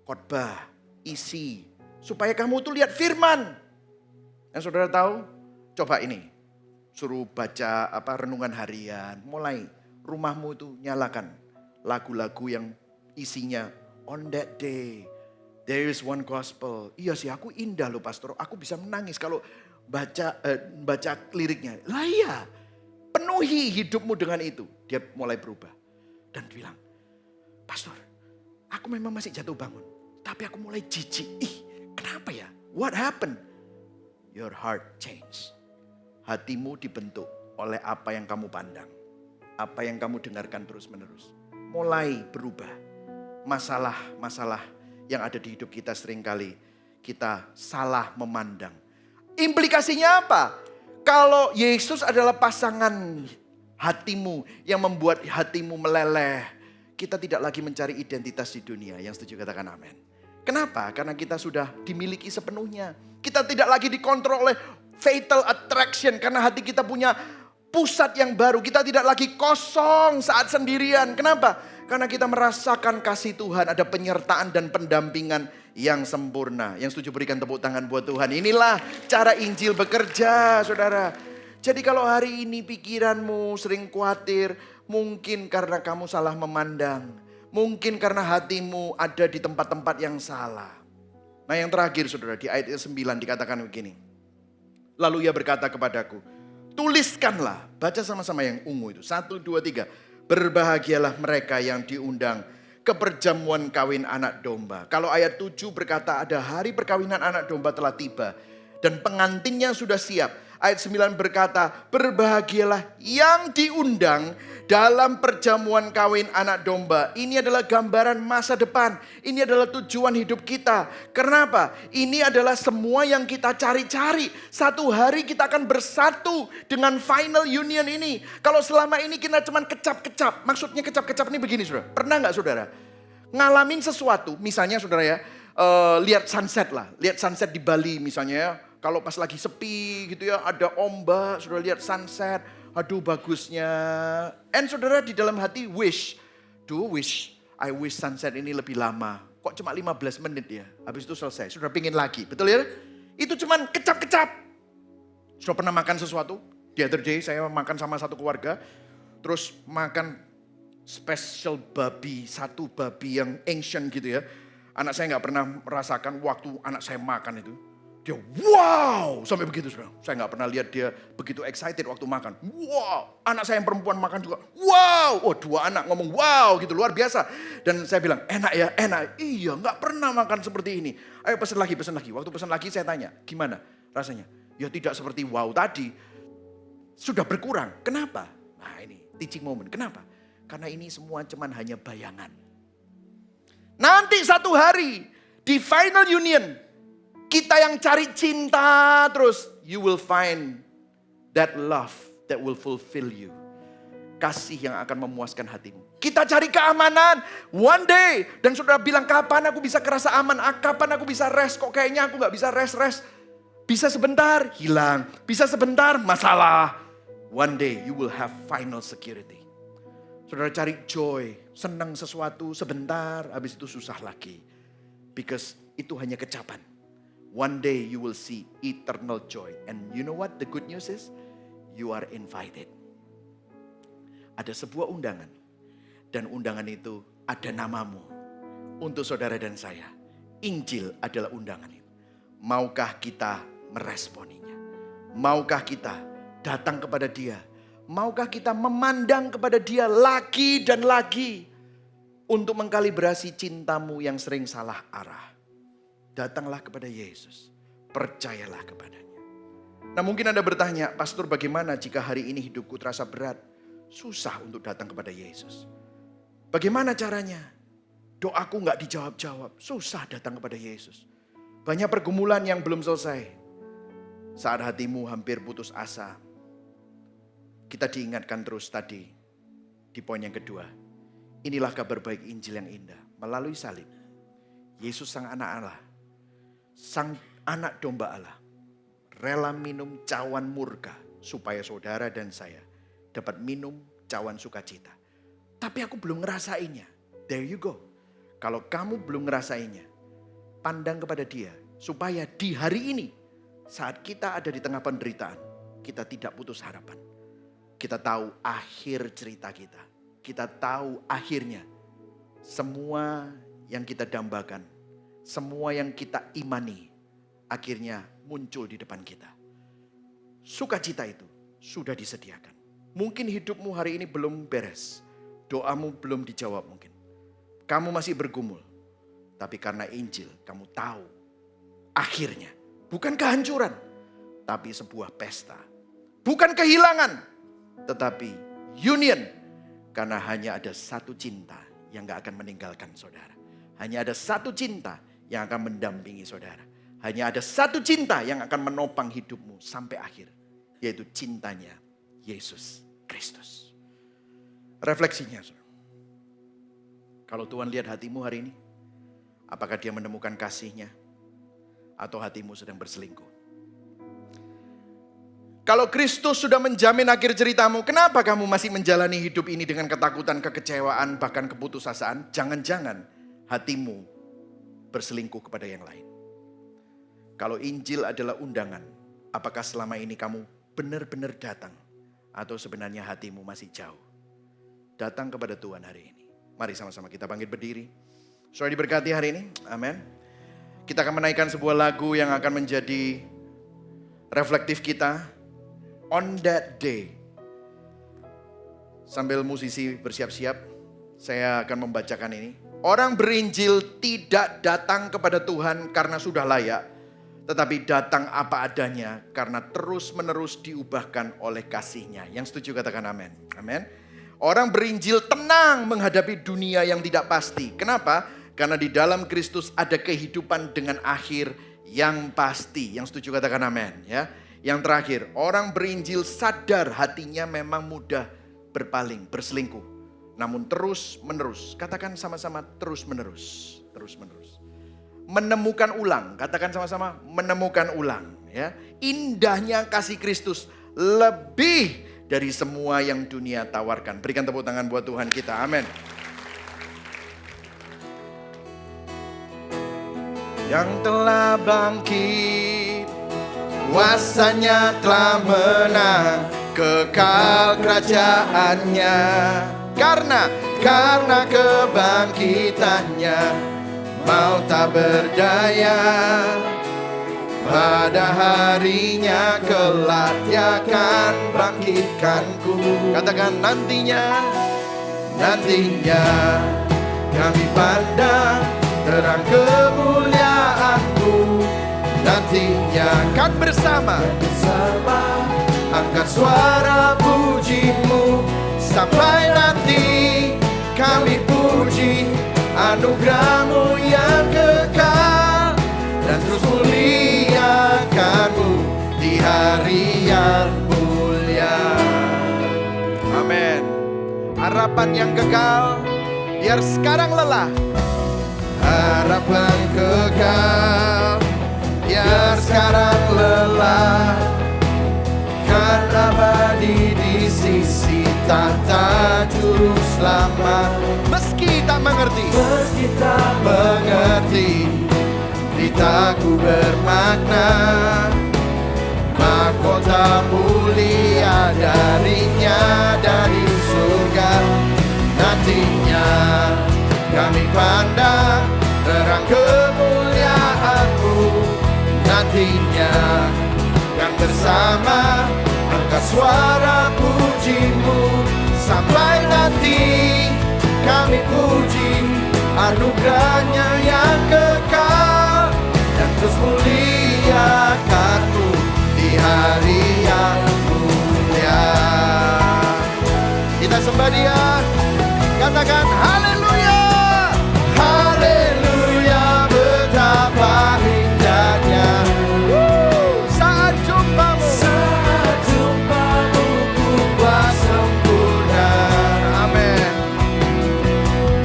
khotbah, isi. Supaya kamu tuh lihat firman. Yang saudara tahu? Coba ini. Suruh baca renungan harian. Mulai rumahmu itu nyalakan lagu-lagu yang isinya on that day. There is one gospel. Iya sih aku indah loh pastor. Aku bisa menangis kalau baca liriknya. Lah iya. Penuhi hidupmu dengan itu. Dia mulai berubah. Dan bilang, pastor aku memang masih jatuh bangun. Tapi aku mulai jijik. Kenapa ya? What happened? Your heart change. Hatimu dibentuk oleh apa yang kamu pandang. Apa yang kamu dengarkan terus menerus. Mulai berubah. Masalah-masalah yang ada di hidup kita seringkali kita salah memandang. Implikasinya apa? Kalau Yesus adalah pasangan hatimu yang membuat hatimu meleleh, kita tidak lagi mencari identitas di dunia. Yang setuju katakan amin. Kenapa? Karena kita sudah dimiliki sepenuhnya. Kita tidak lagi dikontrol oleh fatal attraction karena hati kita punya pusat yang baru. Kita tidak lagi kosong saat sendirian. Kenapa? Karena kita merasakan kasih Tuhan, ada penyertaan dan pendampingan yang sempurna. Yang setuju berikan tepuk tangan buat Tuhan. Inilah cara Injil bekerja, saudara. Jadi kalau hari ini pikiranmu sering khawatir, mungkin karena kamu salah memandang. Mungkin karena hatimu ada di tempat-tempat yang salah. Nah yang terakhir saudara, di ayat 9 dikatakan begini. Lalu ia berkata kepadaku, tuliskanlah, baca sama-sama yang ungu itu. 1, 2, 3. Berbahagialah mereka yang diundang ke perjamuan kawin anak domba. Kalau ayat 7 berkata ada hari perkawinan anak domba telah tiba. Dan pengantinnya sudah siap. Ayat 9 berkata berbahagialah yang diundang dalam perjamuan kawin anak domba. Ini adalah gambaran masa depan. Ini adalah tujuan hidup kita. Kenapa? Ini adalah semua yang kita cari-cari. Satu hari kita akan bersatu dengan final union ini. Kalau selama ini kita cuma kecap-kecap. Maksudnya kecap-kecap ini begini saudara. Pernah gak saudara? Ngalamin sesuatu. Misalnya saudara ya. Lihat sunset lah. Lihat sunset di Bali misalnya ya. Kalau pas lagi sepi gitu ya. Ada ombak. Saudara lihat sunset. Aduh bagusnya. And saudara di dalam hati wish. I wish sunset ini lebih lama. Kok cuma 15 menit ya. Habis itu selesai. Saudara pingin lagi. Betul ya? Itu cuman kecap-kecap. Sudah pernah makan sesuatu? The other day saya makan sama satu keluarga. Terus makan special babi. Satu babi yang ancient gitu ya. Anak saya gak pernah merasakan waktu anak saya makan itu. Dia wow, sampai begitu saudara. Saya gak pernah lihat dia begitu excited waktu makan. Wow, anak saya yang perempuan makan juga. Wow, dua anak ngomong wow gitu, luar biasa. Dan saya bilang enak ya, enak. Iya gak pernah makan seperti ini. Ayo pesan lagi. Waktu pesan lagi saya tanya, gimana rasanya? Ya tidak seperti wow tadi. Sudah berkurang, kenapa? Nah ini teaching moment, kenapa? Karena ini semua cuman hanya bayangan. Nanti satu hari di final union, kita yang cari cinta terus, you will find that love that will fulfill you. Kasih yang akan memuaskan hatimu. Kita cari keamanan, one day. Dan saudara bilang, kapan aku bisa kerasa aman? Kapan aku bisa rest? Kok kayaknya aku gak bisa rest. Bisa sebentar, hilang. Bisa sebentar, masalah. One day you will have final security. Saudara cari joy, senang sesuatu sebentar, habis itu susah lagi. Because itu hanya kecapan. One day you will see eternal joy. And you know what the good news is? You are invited. Ada sebuah undangan. Dan undangan itu ada namamu. Untuk saudara dan saya. Injil adalah undangan itu. Maukah kita meresponinya? Maukah kita datang kepada dia? Maukah kita memandang kepada dia lagi dan lagi? Untuk mengkalibrasi cintamu yang sering salah arah. Datanglah kepada Yesus. Percayalah kepadanya. Nah mungkin Anda bertanya, pastor bagaimana jika hari ini hidupku terasa berat? Susah untuk datang kepada Yesus. Bagaimana caranya? Doaku gak dijawab-jawab. Susah datang kepada Yesus. Banyak pergumulan yang belum selesai. Saat hatimu hampir putus asa. Kita diingatkan terus tadi. Di poin yang kedua. Inilah kabar baik Injil yang indah. Melalui salib. Yesus sang anak Allah, sang anak domba Allah, rela minum cawan murka supaya saudara dan saya dapat minum cawan sukacita. Tapi aku belum ngerasainnya. There you go. Kalau kamu belum ngerasainnya, pandang kepada dia supaya di hari ini saat kita ada di tengah penderitaan, kita tidak putus harapan. Kita tahu akhir cerita kita. Kita tahu akhirnya semua yang kita dambakan, semua yang kita imani, akhirnya muncul di depan kita. Sukacita itu sudah disediakan. Mungkin hidupmu hari ini belum beres. Doamu belum dijawab mungkin. Kamu masih bergumul. Tapi karena Injil kamu tahu akhirnya. Bukan kehancuran. Tapi sebuah pesta. Bukan kehilangan. Tetapi union. Karena hanya ada satu cinta yang gak akan meninggalkan saudara. Hanya ada satu cinta yang akan mendampingi saudara. Hanya ada satu cinta yang akan menopang hidupmu sampai akhir. Yaitu cintanya Yesus Kristus. Refleksinya. Kalau Tuhan lihat hatimu hari ini. Apakah dia menemukan kasih-Nya? Atau hatimu sedang berselingkuh? Kalau Kristus sudah menjamin akhir ceritamu, kenapa kamu masih menjalani hidup ini dengan ketakutan, kekecewaan, bahkan keputusasaan? Jangan-jangan hatimu berselingkuh kepada yang lain. Kalau Injil adalah undangan, apakah selama ini kamu benar-benar datang? Atau sebenarnya hatimu masih jauh? Datang kepada Tuhan hari ini. Mari sama-sama kita bangkit berdiri. Saudara diberkati hari ini, amin. Kita akan menaikkan sebuah lagu yang akan menjadi reflektif kita. On that day. Sambil musisi bersiap-siap, saya akan membacakan ini. Orang berinjil tidak datang kepada Tuhan karena sudah layak, tetapi datang apa adanya karena terus-menerus diubahkan oleh kasih-Nya. Yang setuju katakan amin. Amin. Orang berinjil tenang menghadapi dunia yang tidak pasti. Kenapa? Karena di dalam Kristus ada kehidupan dengan akhir yang pasti. Yang setuju katakan amin. Ya. Yang terakhir, orang berinjil sadar hatinya memang mudah berpaling, berselingkuh. Namun terus menerus, katakan sama-sama terus menerus. Terus menerus. Menemukan ulang, katakan sama-sama menemukan ulang. Ya. Indahnya kasih Kristus lebih dari semua yang dunia tawarkan. Berikan tepuk tangan buat Tuhan kita, amin. Yang telah bangkit, kuasanya telah menang, kekal kerajaannya. Karena kebangkitannya, maut tak berdaya. Pada harinya kelak Dia akan bangkitkanku. Katakan nantinya kami pandang terang kemuliaan-Mu. Nantinya kan bersama angkat suara puji-Mu. Sampai nanti kami puji anugerah-Mu yang kekal, dan terus muliakan-Mu di hari yang mulia. Amin. Harapan yang kekal biar sekarang lelah. Harapan kekal biar sekarang lelah, karena abadi di sisi tata juru selamat. Meski tak mengerti, beritaku bermakna, mahkota mulia darinya dari surga. Nantinya kami pandang terang kemuliaan-Mu. Nantinya kan bersama angkat suara puji-Mu. Sampai nanti kami puji anugerah-Nya yang kekal, dan terus muliakan-Mu di hari yang mulia. Kita sembah Dia, katakan haleluya, haleluya, betapa indahnya saat jumpamu ku telah sempurna. Amin.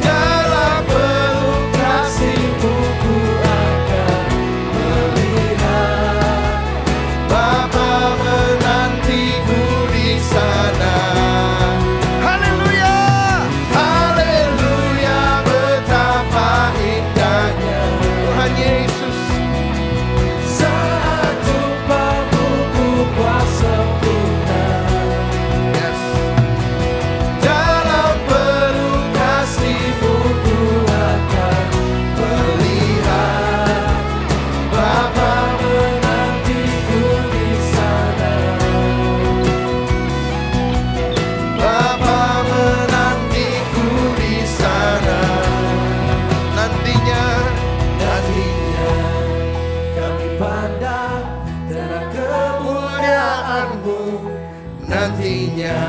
Dalam peluk kasih-Mu ku nantinya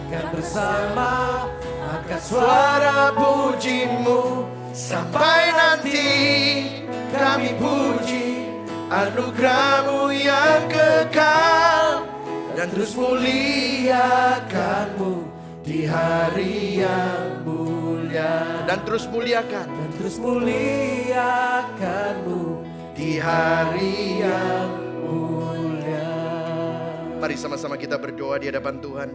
kan bersama angkat suara pujimu sampai nanti kami puji anugerahmu yang kekal dan terus muliakanmu di hari yang mulia Dan terus muliakan muliakanmu di hari yang mulia. Mari sama-sama kita berdoa di hadapan Tuhan.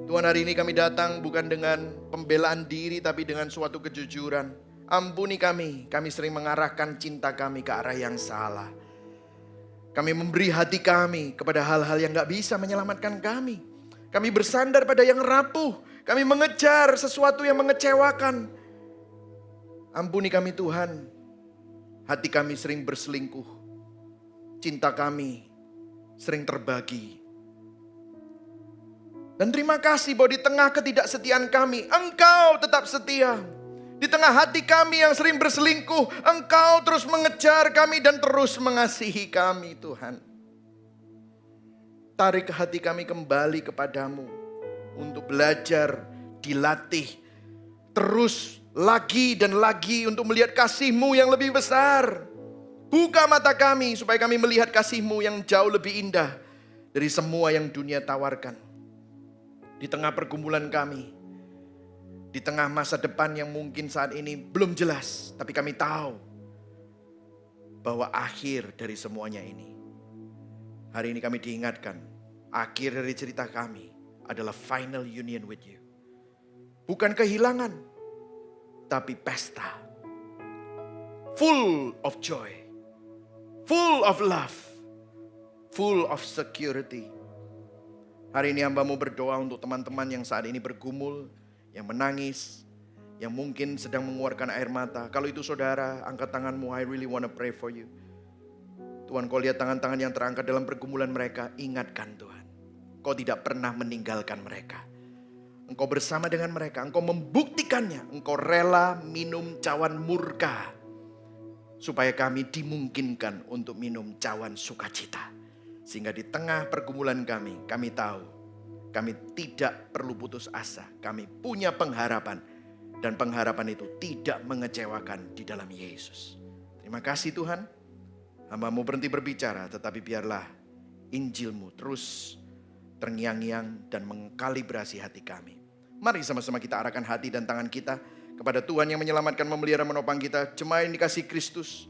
Tuhan, hari ini kami datang bukan dengan pembelaan diri tapi dengan suatu kejujuran. Ampuni kami sering mengarahkan cinta kami ke arah yang salah. Kami memberi hati kami kepada hal-hal yang gak bisa menyelamatkan kami. Kami bersandar pada yang rapuh. Kami mengejar sesuatu yang mengecewakan. Ampuni kami Tuhan. Hati kami sering berselingkuh. Cinta kami sering terbagi. Dan terima kasih bahwa di tengah ketidaksetiaan kami, Engkau tetap setia. Di tengah hati kami yang sering berselingkuh, Engkau terus mengejar kami dan terus mengasihi kami Tuhan. Tarik hati kami kembali kepadamu untuk belajar, dilatih, terus lagi dan lagi untuk melihat kasih-Mu yang lebih besar. Buka mata kami supaya kami melihat kasih-Mu yang jauh lebih indah dari semua yang dunia tawarkan. Di tengah pergumulan kami, di tengah masa depan yang mungkin saat ini belum jelas, tapi kami tahu bahwa akhir dari semuanya ini. Hari ini kami diingatkan, akhir dari cerita kami adalah final union with you. Bukan kehilangan, tapi pesta. Full of joy, full of love, full of security. Hari ini hamba-Mu berdoa untuk teman-teman yang saat ini bergumul, yang menangis, yang mungkin sedang mengeluarkan air mata. Kalau itu saudara, angkat tanganmu, I really want to pray for you. Tuhan, Kau lihat tangan-tangan yang terangkat dalam pergumulan mereka, ingatkan Tuhan. Kau tidak pernah meninggalkan mereka. Engkau bersama dengan mereka, Engkau membuktikannya. Engkau rela minum cawan murka, supaya kami dimungkinkan untuk minum cawan sukacita. Sehingga di tengah pergumulan kami tahu, kami tidak perlu putus asa. Kami punya pengharapan. Dan pengharapan itu tidak mengecewakan di dalam Yesus. Terima kasih Tuhan. Hamba-Mu berhenti berbicara, tetapi biarlah Injil-Mu terus terngiang-ngiang dan mengkalibrasi hati kami. Mari sama-sama kita arahkan hati dan tangan kita kepada Tuhan yang menyelamatkan, memelihara, menopang kita. Jemaat yang dikasihi Kristus,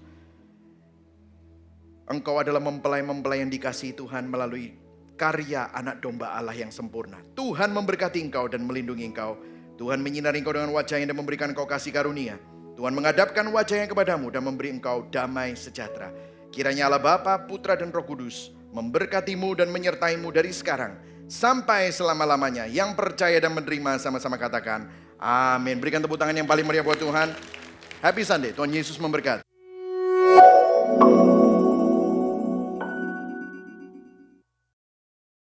Engkau adalah mempelai-mempelai yang dikasihi Tuhan melalui karya anak domba Allah yang sempurna. Tuhan memberkati engkau dan melindungi engkau. Tuhan menyinari engkau dengan wajahnya dan memberikan engkau kasih karunia. Tuhan menghadapkan wajahnya kepadamu dan memberi engkau damai sejahtera. Kiranya Allah Bapa, Putra dan Roh Kudus memberkatimu dan menyertaimu dari sekarang sampai selama-lamanya. Yang percaya dan menerima sama-sama katakan amin. Berikan tepuk tangan yang paling meriah buat Tuhan. Happy Sunday, Tuhan Yesus memberkati.